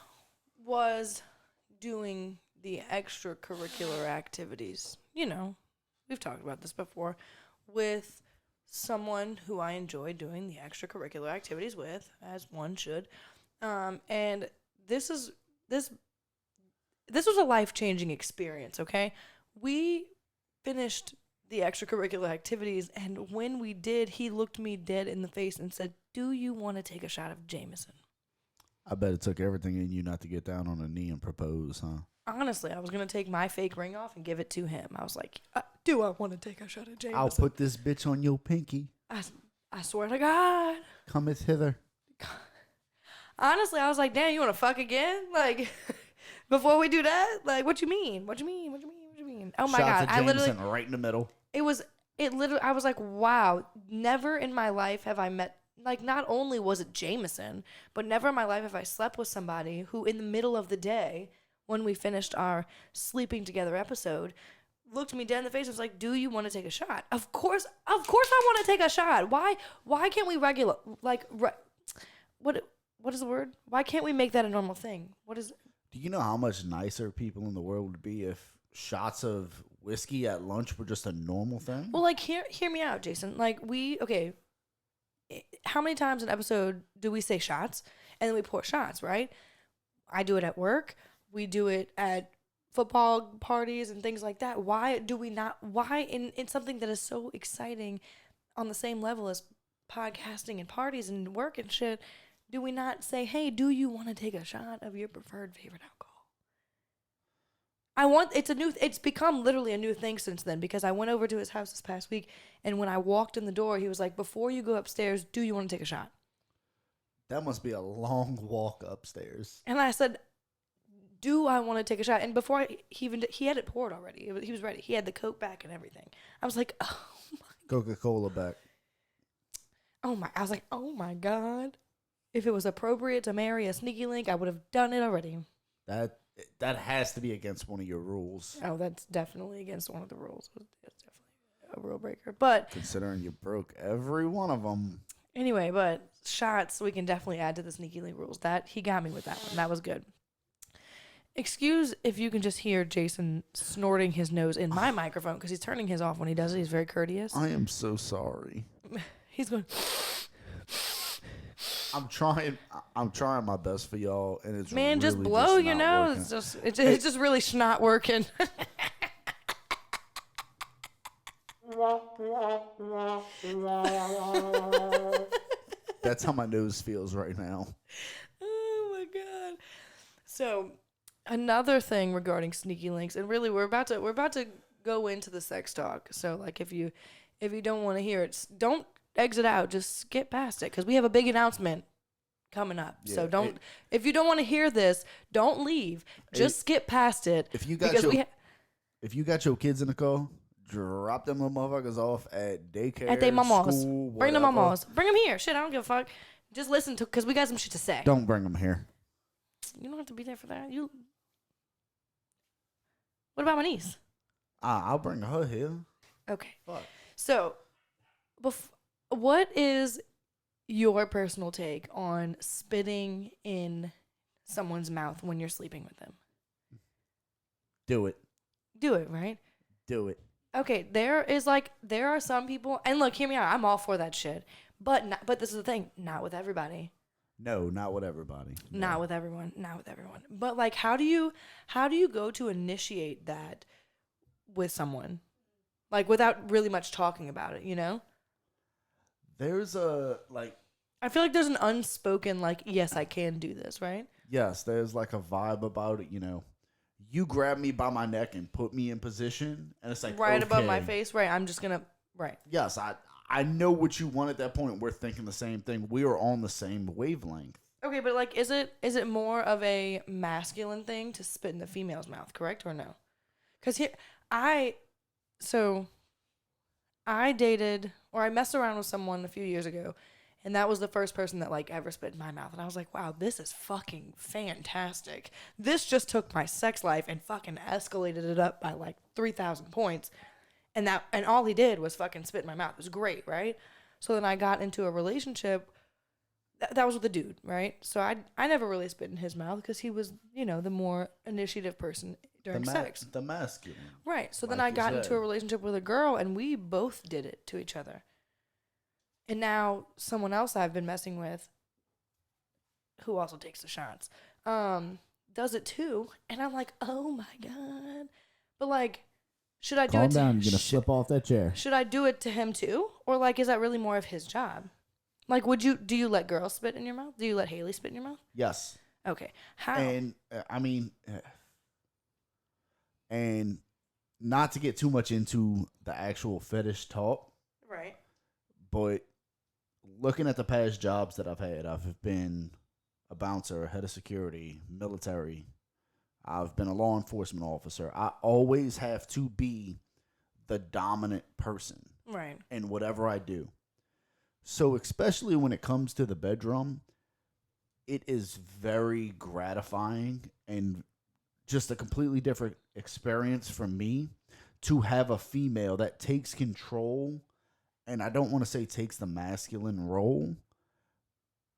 was doing the extracurricular activities. You know, we've talked about this before, with someone who I enjoy doing the extracurricular activities with, as one should. And this was a life-changing experience, okay? We finished the extracurricular activities, and when we did, he looked me dead in the face and said, "Do you want to take a shot of Jameson?" I bet it took everything in you not to get down on a knee and propose, huh? Honestly, I was going to take my fake ring off and give it to him. I was like, do I want to take a shot of Jameson? I'll put this bitch on your pinky. I swear to God. Cometh hither. Honestly, I was like, damn, you want to fuck again? Like, before we do that? Like, what you mean? What you mean? What you mean? What you mean? Oh, my God. Shots of Jameson right in the middle. I was like, wow, never in my life have I met, like, not only was it Jameson, but never in my life have I slept with somebody who in the middle of the day, when we finished our sleeping together episode, looked me dead in the face and was like, "Do you want to take a shot?" Of course I want to take a shot. Why can't we what is the word? Why can't we make that a normal thing? What is it? Do you know how much nicer people in the world would be if shots of whiskey at lunch were just a normal thing? Well, like, hear me out, Jason. Like, okay, how many times an episode do we say shots and then we pour shots, right? I do it at work. We do it at football parties and things like that. Why do we not? Why in something that is so exciting on the same level as podcasting and parties and work and shit, do we not say, hey, do you want to take a shot of your preferred favorite alcohol? It's become literally a new thing since then, because I went over to his house this past week, and when I walked in the door, he was like, before you go upstairs, do you want to take a shot? That must be a long walk upstairs. And I said, do I want to take a shot? And before he had it poured already. He was ready. He had the Coke back and everything. I was like, oh my Coca-Cola back. I was like, oh my God. If it was appropriate to marry a sneaky link, I would have done it already. That has to be against one of your rules. Oh, that's definitely against one of the rules. It's definitely a rule breaker. But considering you broke every one of them. Anyway, but shots, we can definitely add to the sneaky link rules. That he got me with that one. That was good. Excuse if you can just hear Jason snorting his nose in my microphone, because he's turning his off when he does it. He's very courteous. I am so sorry. He's going... I'm trying my best for y'all, and it's man, really just blow just your not nose. working. It's just really not working. That's how my nose feels right now. Oh my God. So another thing regarding sneaky links, and really we're about to go into the sex talk. So like if you don't want to hear it, don't exit out, just skip past it, because we have a big announcement coming up. Yeah, so if you don't want to hear this, don't leave. Just skip past it. If you got your kids in the car, drop them little motherfuckers off at daycare, at their mamas. School, bring them mamas. Bring them here. Shit, I don't give a fuck. Just listen to, because we got some shit to say. Don't bring them here. You don't have to be there for that. What about my niece? I'll bring her here. Okay. Fuck. So, what is your personal take on spitting in someone's mouth when you're sleeping with them? Do it. Do it, right? Do it. Okay, there are some people, and look, hear me out. I'm all for that shit, but this is the thing, not with everybody. No, not with everybody. No. Not with everyone. Not with everyone. But like, how do you go to initiate that with someone, like without really much talking about it? You know. There's I feel like there's an unspoken, like, yes, I can do this, right? Yes, there's like a vibe about it, you know. You grab me by my neck and put me in position, and it's like, right okay. above my face, right? I'm just gonna, right. Yes, I know what you want at that point. We're thinking the same thing. We are on the same wavelength. Okay, but like, is it more of a masculine thing to spit in the female's mouth, correct, or no? Because I dated, or I messed around with someone a few years ago, and that was the first person that like ever spit in my mouth, and I was like, wow, this is fucking fantastic. This just took my sex life and fucking escalated it up by like 3,000 points, and all he did was fucking spit in my mouth. It was great, right? So then I got into a relationship. That was with a dude, right? So I never really spit in his mouth because he was, you know, the more initiative person during sex. The masculine. Right. So then I got into a relationship with a girl, and we both did it to each other. And now someone else I've been messing with, who also takes the shots, does it too. And I'm like, oh my God. But like, should I do it? Calm down. You're going to slip off that chair. Should I do it to him too? Or like, is that really more of his job? Like, do you let girls spit in your mouth? Do you let Haley spit in your mouth? Yes. Okay. How? And and not to get too much into the actual fetish talk. Right. But looking at the past jobs that I've had, I've been a bouncer, head of security, military. I've been a law enforcement officer. I always have to be the dominant person. Right. In whatever I do. So especially when it comes to the bedroom, it is very gratifying and just a completely different experience for me to have a female that takes control, and I don't want to say takes the masculine role,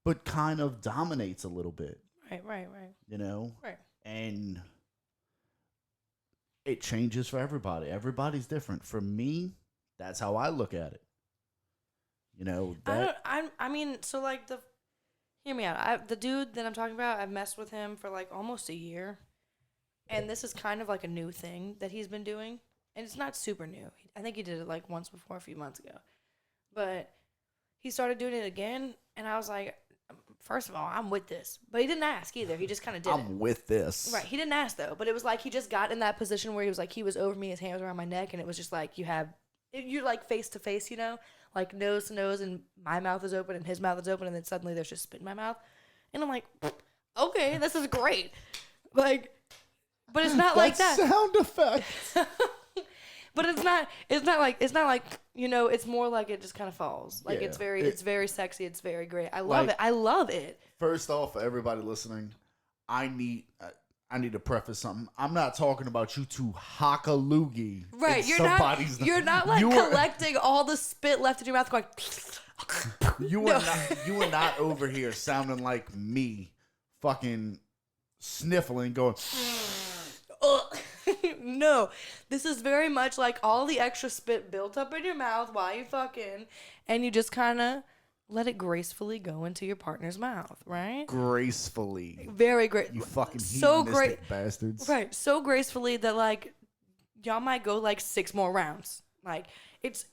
but kind of dominates a little bit. Right. You know? Right. And it changes for everybody. Everybody's different. For me, that's how I look at it. You know, hear me out. The dude that I'm talking about, I've messed with him for like almost a year. And this is kind of like a new thing that he's been doing. And it's not super new. I think he did it like once before a few months ago. But he started doing it again. And I was like, first of all, I'm with this. But he didn't ask either. He just kind of did it. I'm with this. Right. He didn't ask, though. But it was like he just got in that position where he was like, he was over me, his hands were around my neck, and it was just like you're like face to face, like nose to nose, and my mouth is open and his mouth is open, and then suddenly there's just spit in my mouth. And I'm like, okay, this is great. Like, but it's not like that. Sound effects. But it's not like it's more like it just kind of falls. Like it's very sexy. It's very great. I love it. I love it. First off, for everybody listening, I need to preface something. I'm not talking about you two hock a loogie. Right. You're not like collecting all the spit left in your mouth going. You are not over here sounding like me, fucking sniffling, going. No, this is very much like all the extra spit built up in your mouth while you fucking, and you just kind of let it gracefully go into your partner's mouth, right? Gracefully. Very great. You fucking so hedonistic great bastards. Right, so gracefully that like y'all might go like 6 more rounds. Like it's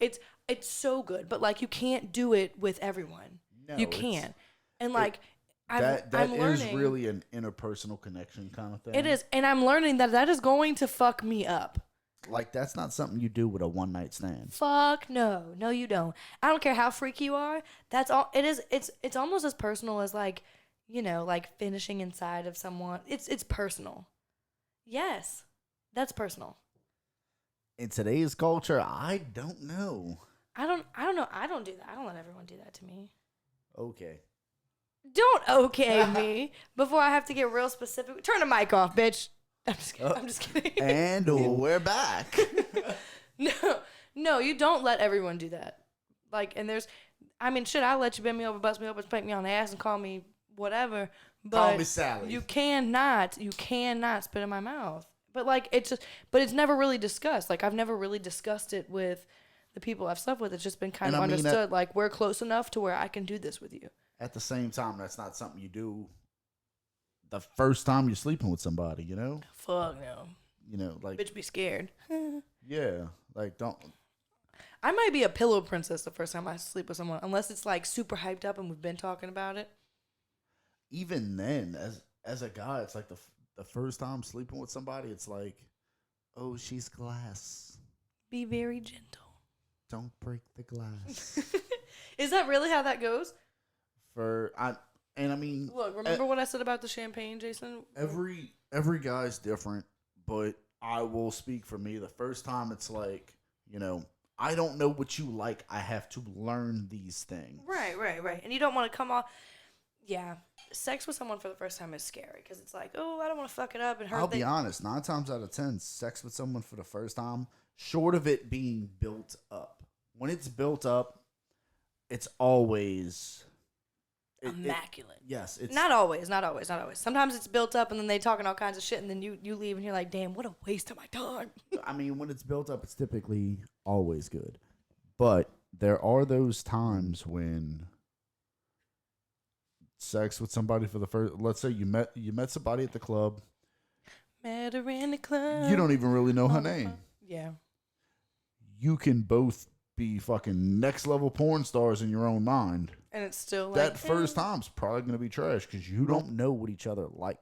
so good, but like you can't do it with everyone. No, you can't. And like that I'm is learning, really an interpersonal connection kind of thing. It is, and I'm learning that is going to fuck me up. Like that's not something you do with a one night stand. Fuck no, you don't. I don't care how freaky you are. That's all. It is. It's almost as personal as like like finishing inside of someone. It's personal. Yes, that's personal. In today's culture, I don't know. I don't know. I don't do that. I don't let everyone do that to me. Okay. Don't okay me before I have to get real specific. Turn the mic off, bitch. I'm just kidding. And we're back. No, you don't let everyone do that. Like, and I'll let you bend me over, bust me open, spank me on the ass, and call me whatever. But call me Sally. You cannot spit in my mouth. But like, it's never really discussed. Like, I've never really discussed it with the people I've slept with. It's just been kind of understood. Like, we're close enough to where I can do this with you. At the same time, that's not something you do the first time you're sleeping with somebody, Fuck no. Like bitch be scared. Yeah, like don't. I might be a pillow princess the first time I sleep with someone, unless it's like super hyped up and we've been talking about it. Even then, as a guy, it's like the first time sleeping with somebody, it's like, oh, she's glass. Be very gentle. Don't break the glass. Is that really how that goes? Look, remember what I said about the champagne, Jason? Every guy's different, but I will speak for me. The first time it's like, I don't know what you like. I have to learn these things. Right. And you don't want to come off. Yeah. Sex with someone for the first time is scary because it's like, oh, I don't want to fuck it up and hurt. I'll be honest. 9 times out of 10, sex with someone for the first time, short of it being built up. When it's built up, it's always immaculate. Yes, it's not always. Sometimes it's built up and then they talking all kinds of shit and then you leave and you're like, damn, what a waste of my time. When it's built up, it's typically always good. But there are those times when sex with somebody for the first, let's say you met somebody at the club. Met her in the club. You don't even really know her name. Yeah. You can both be fucking next level porn stars in your own mind. And it's still like that first time's probably gonna be trash because you don't know what each other like.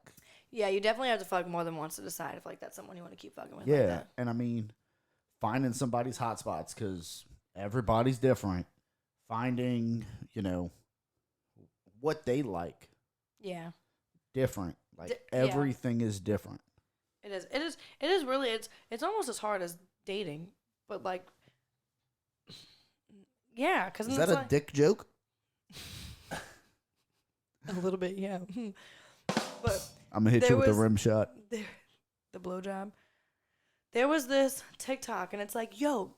Yeah, you definitely have to fuck more than once to decide if like that's someone you want to keep fucking with. Yeah, like that. and finding somebody's hot spots because everybody's different. Finding what they like. Yeah. Different. Like everything is different. It is. It is really. It's almost as hard as dating, but like. Yeah, because is that a dick joke? A little bit, yeah. But I'm gonna hit you with a rim shot. The blowjob. There was this TikTok, and it's like, yo,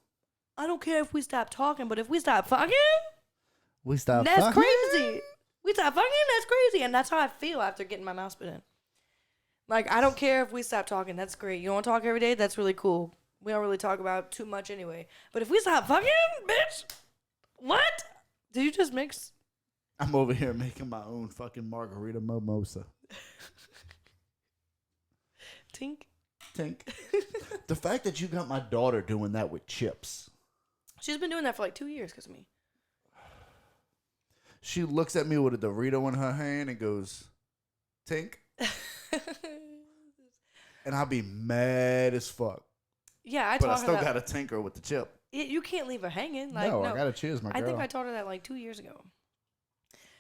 I don't care if we stop talking, but if we stop fucking, that's crazy. We stop fucking, that's crazy, and that's how I feel after getting my mouth spit in. Like, I don't care if we stop talking. That's great. You want to talk every day? That's really cool. We don't really talk about too much anyway. But if we stop fucking, bitch. What? Did you just mix? I'm over here making my own fucking margarita mimosa. Tink. The fact that you got my daughter doing that with chips. She's been doing that for like 2 years because of me. She looks at me with a Dorito in her hand and goes, "Tink," and I'll be mad as fuck. Yeah, But I still got to tinker with the chip. You can't leave her hanging. Like, No, I gotta cheers my girl. I think I told her that like 2 years ago.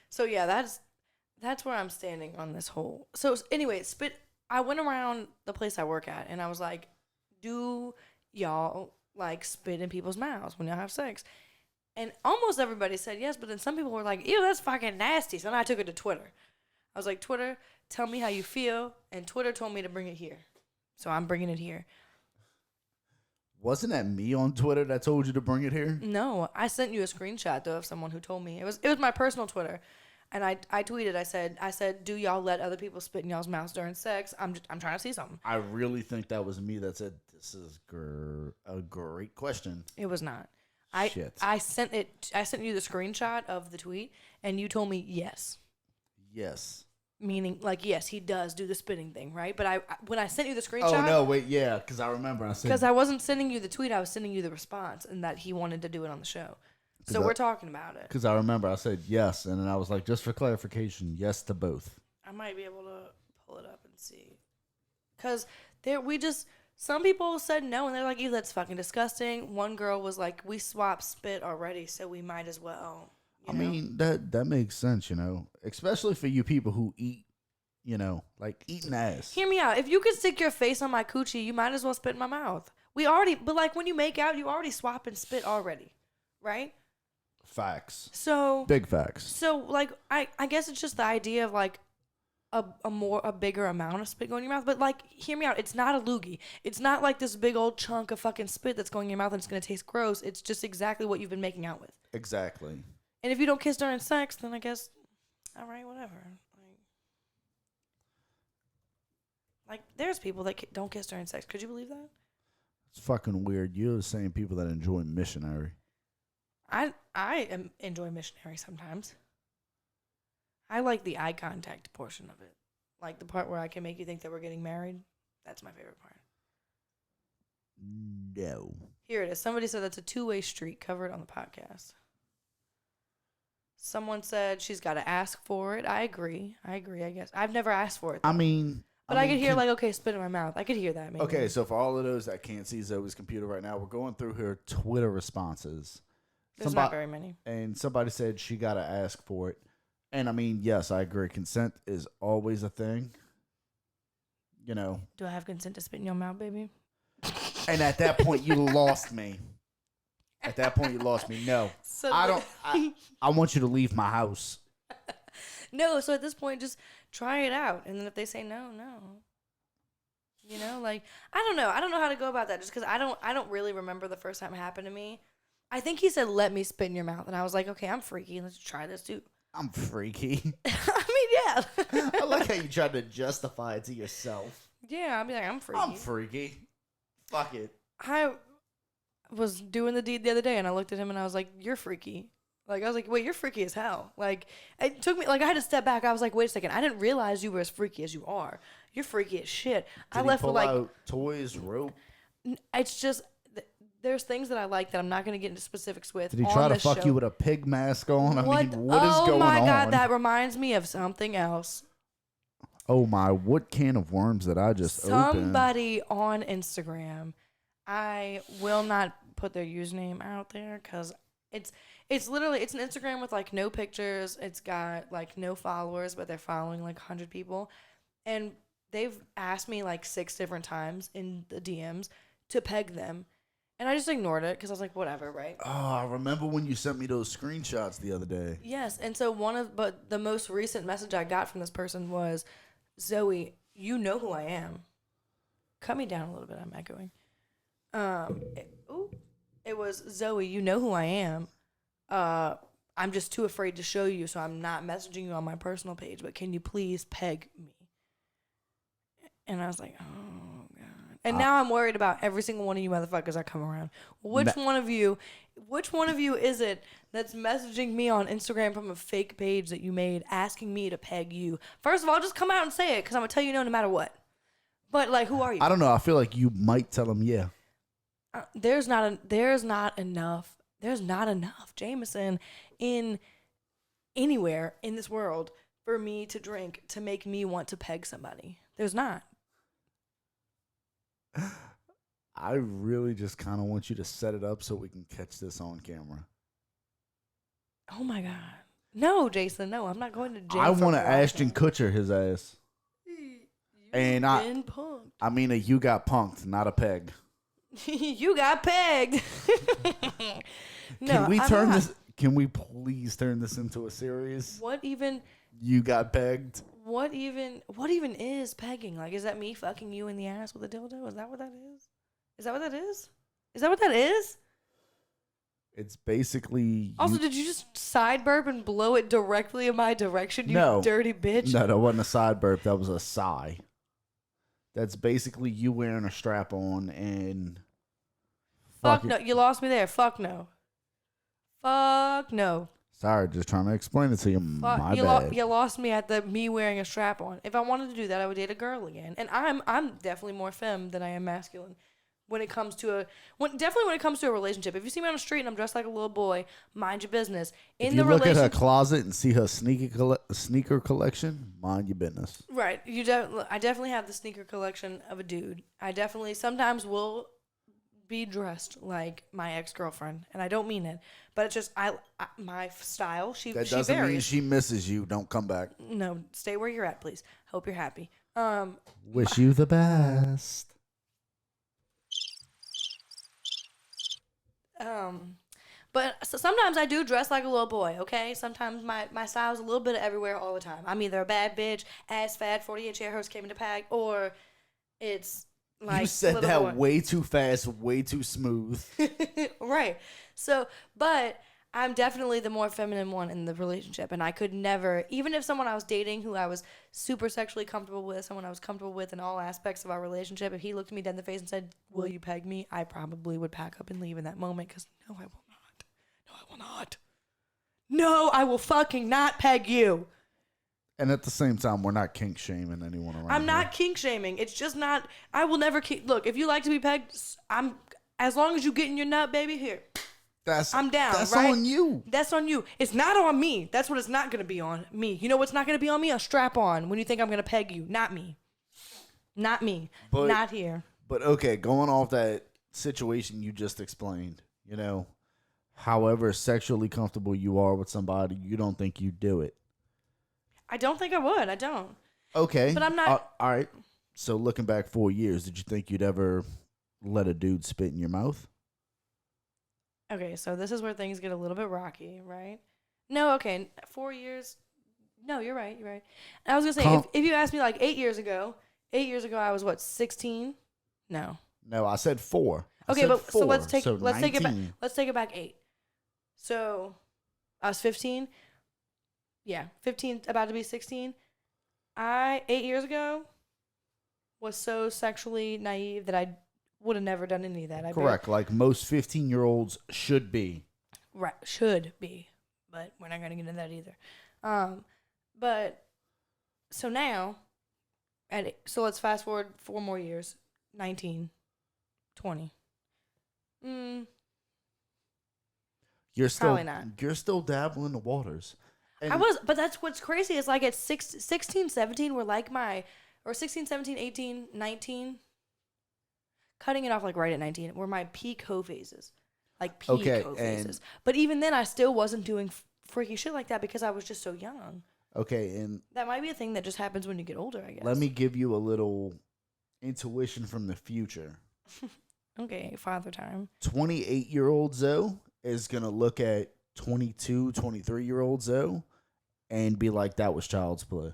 So yeah, that's where I'm standing on this whole. So anyway, I went around the place I work at and I was like, do y'all like spit in people's mouths when y'all have sex? And almost everybody said yes, but then some people were like, ew, that's fucking nasty. So then I took it to Twitter. I was like, Twitter, tell me how you feel. And Twitter told me to bring it here. So I'm bringing it here. Wasn't that me on Twitter that told you to bring it here? No, I sent you a screenshot though of someone who told me. It was my personal Twitter, and I tweeted. I said, do y'all let other people spit in y'all's mouths during sex? I'm trying to see something. I really think that was me that said this is a great question. It was not. Shit. I sent you the screenshot of the tweet, and you told me yes. Yes. Meaning, like, yes, he does do the spitting thing, right? But when I sent you the screenshot... Oh, no, wait, yeah, because I remember. Because I wasn't sending you the tweet, I was sending you the response, and that he wanted to do it on the show. So we're talking about it. Because I remember I said yes, and then I was like, just for clarification, yes to both. I might be able to pull it up and see. Because some people said no, and they're like, ew, that's fucking disgusting. One girl was like, we swapped spit already, so we might as well... I mean, that makes sense, especially for you people who eat, like eating ass. Hear me out. If you could stick your face on my coochie, you might as well spit in my mouth. But like when you make out, you already swap and spit already, right? Facts. So big facts. So like, I guess it's just the idea of like a bigger amount of spit going in your mouth. But like, hear me out. It's not a loogie. It's not like this big old chunk of fucking spit that's going in your mouth and it's gonna taste gross. It's just exactly what you've been making out with. Exactly. And if you don't kiss during sex, then I guess, all right, whatever. Like there's people that don't kiss during sex. Could you believe that? It's fucking weird. You're the same people that enjoy missionary. I enjoy missionary sometimes. I like the eye contact portion of it. Like the part where I can make you think that we're getting married. That's my favorite part. No. Here it is. Somebody said that's a two-way street. Covered on the podcast. Someone said she's got to ask for it. I agree, I guess. I've never asked for it, though. But I could hear, like, okay, spit in my mouth. I could hear that, maybe. Okay, so for all of those that can't see Zoe's computer right now, we're going through her Twitter responses. There's not very many. And somebody said she got to ask for it. And, I mean, yes, I agree. Consent is always a thing. Do I have consent to spit in your mouth, baby? And at that point, you lost me. At that point, you lost me. No. So I want you to leave my house. No, so at this point, just try it out. And then if they say no, no. Like, I don't know. I don't know how to go about that just because I don't really remember the first time it happened to me. I think he said, let me spit in your mouth. And I was like, okay, I'm freaky. Let's try this too. I'm freaky. I mean, yeah. I like how you tried to justify it to yourself. Yeah, I'll be like, I'm freaky. I'm freaky. Fuck it. I was doing the deed the other day and I looked at him and I was like, you're freaky. Like, I was like, wait, you're freaky as hell. Like, it took me, like, I had to step back. I was like, wait a second. I didn't realize you were as freaky as you are. You're freaky as shit. I left with, like, out toys, rope? It's just, there's things that I like that I'm not going to get into specifics with. Did he try to fuck you with a pig mask on? I mean, what is going on? Oh, my God, that reminds me of something else. Oh, my, what can of worms that I just opened? Somebody on Instagram, I will not put their username out there because it's literally, it's an Instagram with, like, no pictures. It's got, like, no followers, but they're following, like, 100 people. And they've asked me, like, 6 different times in the DMs to peg them. And I just ignored it because I was like, whatever, right? Oh, I remember when you sent me those screenshots the other day. Yes. And so but the most recent message I got from this person was, Zoe, you know who I am. Cut me down a little bit. I'm echoing. It was, Zoe, you know who I am. I'm just too afraid to show you, so I'm not messaging you on my personal page, but can you please peg me? And I was like, oh, God. And now I'm worried about every single one of you motherfuckers that come around. Which one of you is it that's messaging me on Instagram from a fake page that you made asking me to peg you? First of all, just come out and say it because I'm going to tell you no matter what. But, like, who are you? I don't know. I feel like you might tell them, yeah. There's not enough, Jameson, in anywhere in this world for me to drink to make me want to peg somebody. There's not. I really just kind of want you to set it up so we can catch this on camera. Oh my God. No, Jason, no, I'm not going to jail. I want to Ashton watching. Kutcher his ass. And been punked. I mean, you got punked, not a peg. You got pegged. No, Can we I'm not. this? Can we please turn this into a series? What even? You got pegged. What even is pegging? Like, is that me fucking you in the ass with a dildo? Is that what that is? Is that what that is? Is that what that is? It's basically. Also, did you just side burp and blow it directly in my direction? You No. dirty bitch. No, that wasn't a side burp. That was a sigh. That's basically you wearing a strap on and. Fuck no. You lost me there. Fuck no. Fuck no. Sorry, just trying to explain it to you. My bad. You lost me at the me wearing a strap on. If I wanted to do that, I would date a girl again. And I'm definitely more femme than I am masculine. When it comes to when it comes to a relationship. If you see me on the street and I'm dressed like a little boy, mind your business. If you look at her closet and see her sneaker collection, mind your business. Right. I definitely have the sneaker collection of a dude. I definitely sometimes will be dressed like my ex-girlfriend, and I don't mean it, but it's just my style. That doesn't varies. mean she misses you. Don't come back. No, stay where you're at, please. Hope you're happy. Wish you the best. But sometimes I do dress like a little boy, okay? Sometimes my style's a little bit of everywhere all the time. I'm either a bad bitch, ass fat, 40-inch hair hers came in the pack, or it's like you said little that boy. way too fast, way too smooth. Right. So, but I'm definitely the more feminine one in the relationship, and I could never, even if someone I was dating who I was super sexually comfortable with, someone I was comfortable with in all aspects of our relationship, if he looked me dead in the face and said, "Will you peg me?" I probably would pack up and leave in that moment, because no, I will not. No, I will not. No, I will fucking not peg you. And at the same time, we're not kink shaming anyone around. I'm not kink shaming. It's just not. I will never look. If you like to be pegged, as long as you get in your nut, baby. Here, I'm down. That's right? on you. That's on you. It's not on me. That's what it's not gonna be on me. You know what's not gonna be on me? A strap on. When you think I'm gonna peg you, not me. Not me. Not here. But okay, going off that situation you just explained, however sexually comfortable you are with somebody, you don't think you do it. I don't think I would. I don't. Okay. But I'm not. All right. So looking back 4 years, did you think you'd ever let a dude spit in your mouth? Okay, so this is where things get a little bit rocky, right? No, okay, 4 years. No, you're right. You're right. And I was gonna say, if you asked me like 8 years ago, I was what, 16? No. No, I said 4. Okay, but 4, so let's take it back. 19. Let's take it back 8. So I was 15. Yeah, 15, about to be 16. 8 years ago was so sexually naive that I would have never done any of that. Correct, like most 15-year-olds should be. Right, should be, but we're not going to get into that either. But so now, so let's fast forward 4 more years, 19, 20. You're still Probably not. You're still dabbling in the waters. And I was, but that's what's crazy is like at 16, 17 were like or 16, 17, 18, 19, cutting it off like right at 19 were my peak hoe phases. Like peak hoe phases. But even then I still wasn't doing freaky shit like that because I was just so young. Okay, and that might be a thing that just happens when you get older, I guess. Let me give you a little intuition from the future. Okay, father time. 28-year-old Zoe is going to look at 22, 23-year-old Zoe and be like, that was child's play.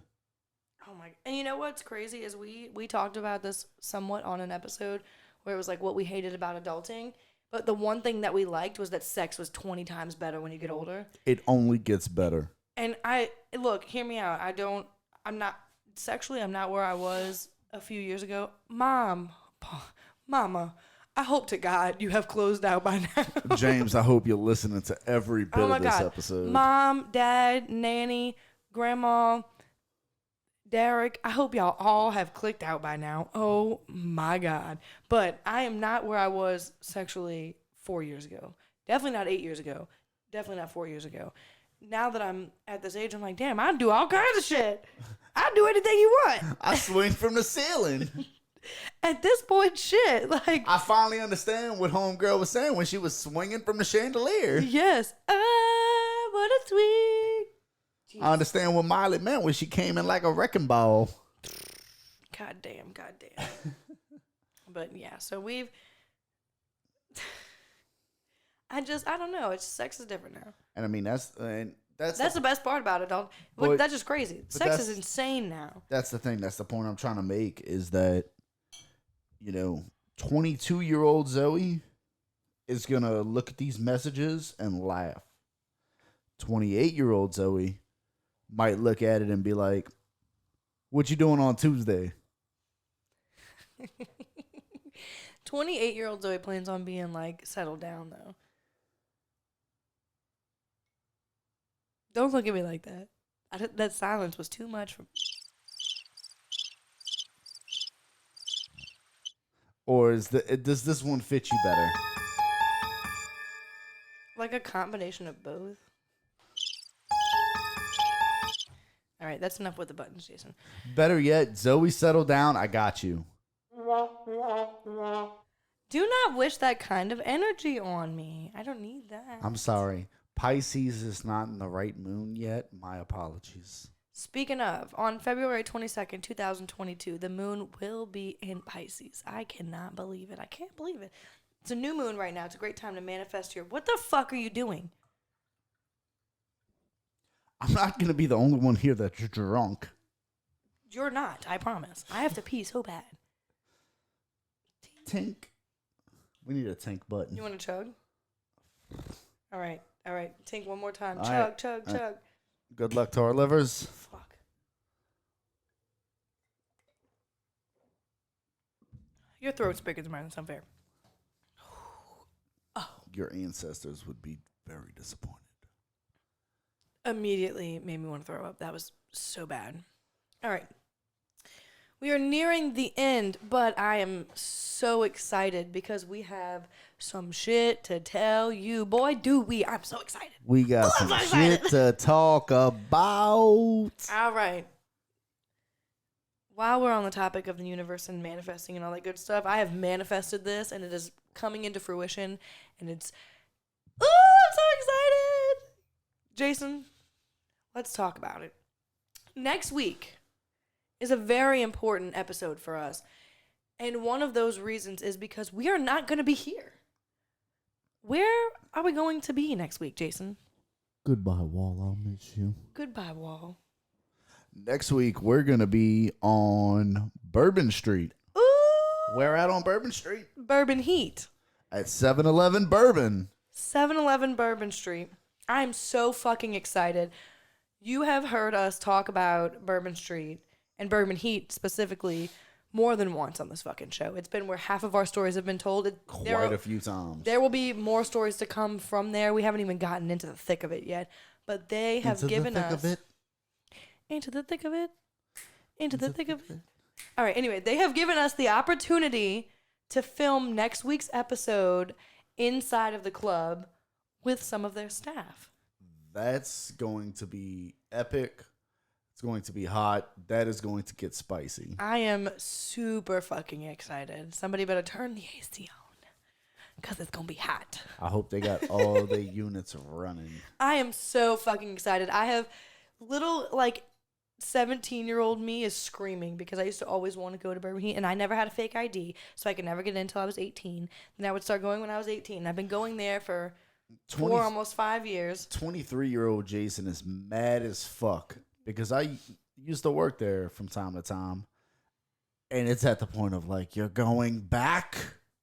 Oh my! And you know what's crazy is we talked about this somewhat on an episode where it was like what we hated about adulting, but the one thing that we liked was that sex was 20 times better when you get older. It only gets better. And look, hear me out. I'm not where I was a few years ago. Mama, I hope to God you have closed out by now. James, I hope you're listening to every bit of this episode. Mom, Dad, Nanny, Grandma, Derek, I hope y'all all have clicked out by now. Oh my God. But I am not where I was sexually 4 years ago. Definitely not 8 years ago. Definitely not 4 years ago. now that I'm at this age, I'm like, damn, I do all kinds of shit. I do anything you want. I swing from the ceiling. At this point, shit, like. I finally understand what homegirl was saying when she was swinging from the chandelier. Yes. Ah, what a sweet. I understand what Miley meant when she came in like a wrecking ball. God damn. But yeah, so we've. I don't know. It's sex is different now. And I mean, that's the best part about it. That's just crazy. Sex is insane now. That's the thing. That's the point I'm trying to make is that, 22-year-old Zoe is going to look at these messages and laugh. 28-year-old Zoe might look at it and be like, what you doing on Tuesday? 28-year-old Zoe plans on being like settled down though. Don't look at me like that. That silence was too much for. Or does this one fit you better? Like a combination of both. All right, that's enough with the buttons, Jason. Better yet, Zoe, settle down. I got you. Do not wish that kind of energy on me. I don't need that. I'm sorry. Pisces is not in the right moon yet. My apologies. Speaking of, on February 22nd, 2022, the moon will be in Pisces. I cannot believe it. I can't believe it. It's a new moon right now. It's a great time to manifest your... What the fuck are you doing? I'm not going to be the only one here that's drunk. You're not, I promise. I have to pee so bad. Tink. We need a tink button. You want to chug? All right. Tink one more time. All chug, right. chug, All chug. right. Good luck to our livers. Fuck. Your throat's bigger than mine. That's unfair. Oh. Your ancestors would be very disappointed. Immediately made me want to throw up. That was so bad. All right. We are nearing the end, but I am so excited because we have some shit to tell you. Boy, do we. I'm so excited. We got some shit to talk about. All right. While we're on the topic of the universe and manifesting and all that good stuff, I have manifested this and it is coming into fruition and it's... Ooh, I'm so excited! Jason, let's talk about it. Next week is a very important episode for us. And one of those reasons is because we are not going to be here. Where are we going to be next week, Jason? Goodbye, Wall. I'll miss you. Goodbye, Wall. Next week, we're going to be on Bourbon Street. Ooh! Where at on Bourbon Street? Bourbon Heat. At 7-Eleven Bourbon. 7-Eleven Bourbon Street. I'm so fucking excited. You have heard us talk about Bourbon Street and Bourbon Heat specifically more than once on this fucking show. It's been where half of our stories have been told. Quite a few times. There will be more stories to come from there. We haven't even gotten into the thick of it yet. But they have given us... Into the thick of it. Into the thick of it. All right, anyway, they have given us the opportunity to film next week's episode inside of the club with some of their staff. That's going to be epic. It's going to be hot. That is going to get spicy. I am super fucking excited. Somebody better turn the AC on because it's going to be hot. I hope they got all the units running. I am so fucking excited. I have little, 17-year-old me is screaming because I used to always want to go to Bourbon Heat and I never had a fake ID, so I could never get in until I was 18. Then I would start going when I was 18. I've been going there for 4, almost 5 years. 23-year-old Jason is mad as fuck because I used to work there from time to time, and it's at the point of you're going back?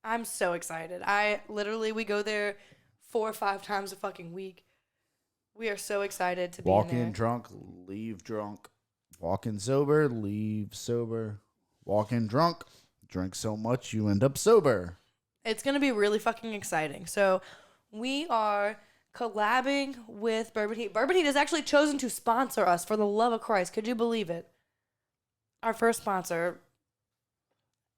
I'm so excited. We go there 4 or 5 times a fucking week. We are so excited to be in there. Walk in drunk, leave drunk. Walk in sober, leave sober. Walk in drunk, drink so much you end up sober. It's going to be really fucking exciting. So we are collabing with Bourbon Heat. Bourbon Heat has actually chosen to sponsor us, for the love of Christ. Could you believe it? Our first sponsor,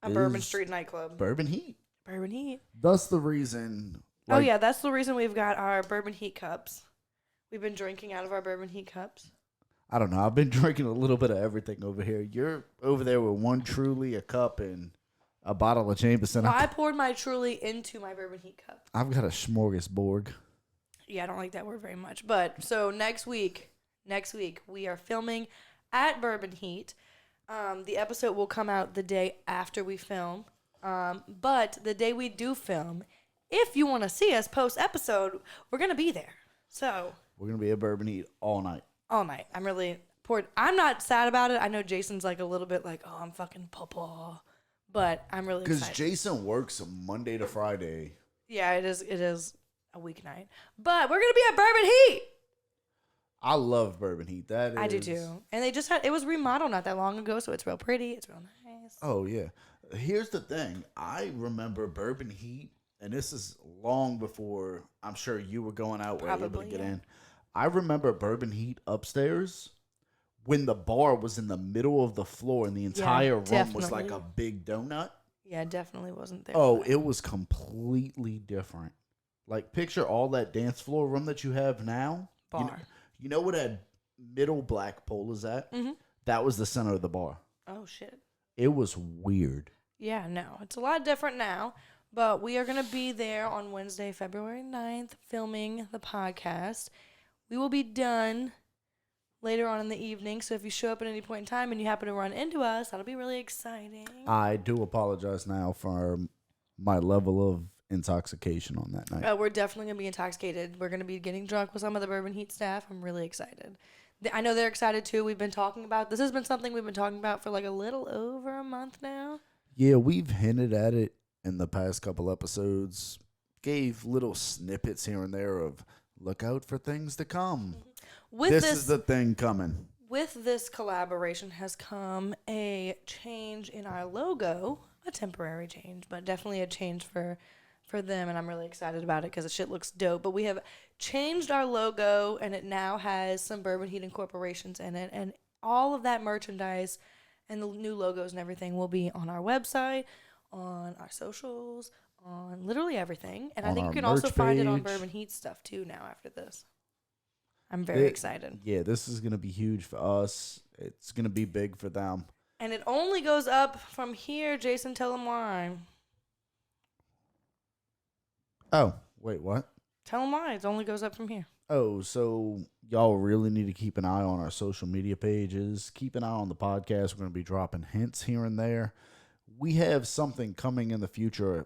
a Bourbon Street nightclub. Bourbon Heat. Bourbon Heat. That's the reason. That's the reason we've got our Bourbon Heat cups. We've been drinking out of our bourbon heat cups. I don't know. I've been drinking a little bit of everything over here. You're over there with one Truly, a cup, and a bottle of Jameson. I poured my Truly into my bourbon heat cup. I've got a smorgasbord. Yeah, I don't like that word very much. But so next week we are filming at Bourbon Heat. The episode will come out the day after we film. But the day we do film, if you want to see us post episode, we're gonna be there. So we're gonna be at Bourbon Heat all night. All night. I'm not sad about it. I know Jason's like a little bit like, oh, I'm fucking papa. But I'm really excited. Because Jason works Monday to Friday. Yeah, it is a weeknight. But we're going to be at Bourbon Heat. I love Bourbon Heat. I do too. And they just it was remodeled not that long ago, so it's real pretty. It's real nice. Oh, yeah. Here's the thing. I remember Bourbon Heat, and this is long before I'm sure you were going out were able to get in. I remember Bourbon Heat upstairs when the bar was in the middle of the floor and the entire room was like a big donut. Yeah, it definitely wasn't there. Oh, it was completely different. Like, picture all that dance floor room that you have now. Bar. You know where that middle black pole is at? Mm-hmm. That was the center of the bar. Oh, shit. It was weird. Yeah, no. It's a lot different now. But we are going to be there on Wednesday, February 9th, filming the podcast. We will be done later on in the evening, so if you show up at any point in time and you happen to run into us, that'll be really exciting. I do apologize now for my level of intoxication on that night. We're definitely going to be intoxicated. We're going to be getting drunk with some of the Bourbon Heat staff. I'm really excited. I know they're excited too. We've been talking about, this has been something we've been talking about for like a little over a month now. Yeah, we've hinted at it in the past couple episodes. Gave little snippets here and there of look out for things to come. This is the thing coming. With this collaboration has come a change in our logo, a temporary change, but definitely a change for them, and I'm really excited about it because the shit looks dope. But we have changed our logo, and it now has some Bourbon Heat Incorporations in it, and all of that merchandise and the new logos and everything will be on our website, on our socials, on literally everything. And I think you can also find it on Bourbon Heat stuff too now after this. I'm very excited. Yeah, this is going to be huge for us. It's going to be big for them. And it only goes up from here. Jason, tell them why. Oh, wait, what? Tell them why. It only goes up from here. Oh, so y'all really need to keep an eye on our social media pages. Keep an eye on the podcast. We're going to be dropping hints here and there. We have something coming in the future,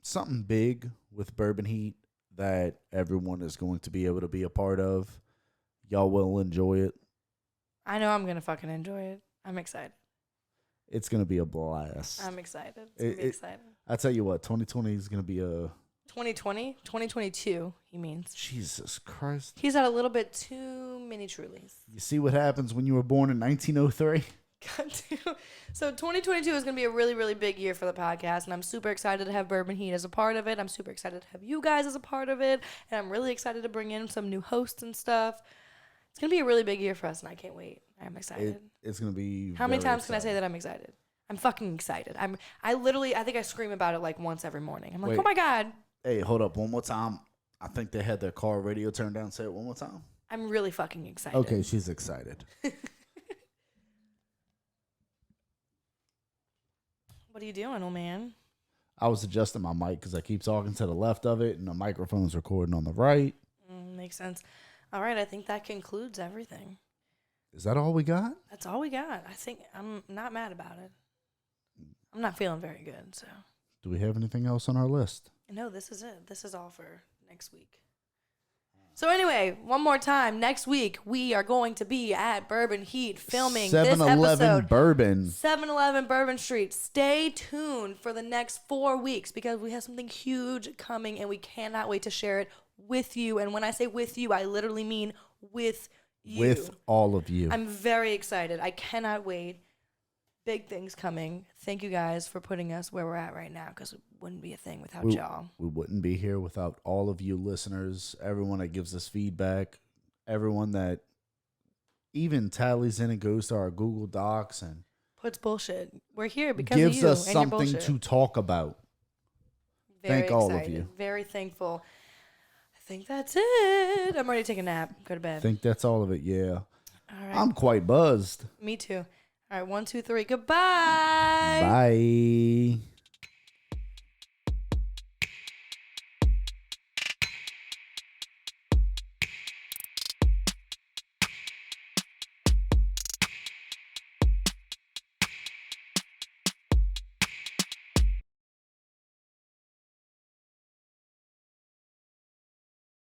something big with Bourbon Heat that everyone is going to be able to be a part of. Y'all will enjoy it. I know I'm going to fucking enjoy it. I'm excited. It's going to be a blast. I'm excited. It's going to be exciting. I tell you what, 2020 is going to be a... 2020? 2022, he means. Jesus Christ. He's had a little bit too many Trulies. You see what happens when you were born in 1903? So 2022 is going to be a really, really big year for the podcast, and I'm super excited to have Bourbon Heat as a part of it. I'm super excited to have you guys as a part of it, and I'm really excited to bring in some new hosts and stuff. It's going to be a really big year for us, and I can't wait. I'm excited. It's going to be How many times can I say that I'm excited? I'm fucking excited. I think I scream about it like once every morning. I'm like, oh my God. Hey, hold up one more time. I think they had their car radio turned down. Say it one more time. I'm really fucking excited. Okay, she's excited. What are you doing, old man? I was adjusting my mic because I keep talking to the left of it, and the microphone's recording on the right. Makes sense. All right, I think that concludes everything. Is that all we got? That's all we got. I think I'm not mad about it. I'm not feeling very good, so. Do we have anything else on our list? No, this is it. This is all for next week. So anyway, one more time. Next week, we are going to be at Bourbon Heat filming this episode. 7-Eleven Bourbon. 7-Eleven Bourbon Street. Stay tuned for the next 4 weeks because we have something huge coming and we cannot wait to share it with you. And when I say with you, I literally mean with you. With all of you. I'm very excited. I cannot wait. Big things coming. Thank you guys for putting us where we're at right now because it wouldn't be a thing without y'all. We wouldn't be here without all of you listeners, everyone that gives us feedback, everyone that even tallies in and goes to our Google Docs and puts bullshit. We're here because gives of you us and something your bullshit. to talk about. Very Thank all excited. of you. Very thankful. think that's it. I'm ready to take a nap. Go to I bed. think that's all of it. Yeah. All right. I'm quite buzzed. Me too. All right. 1, 2, 3. Goodbye. Bye.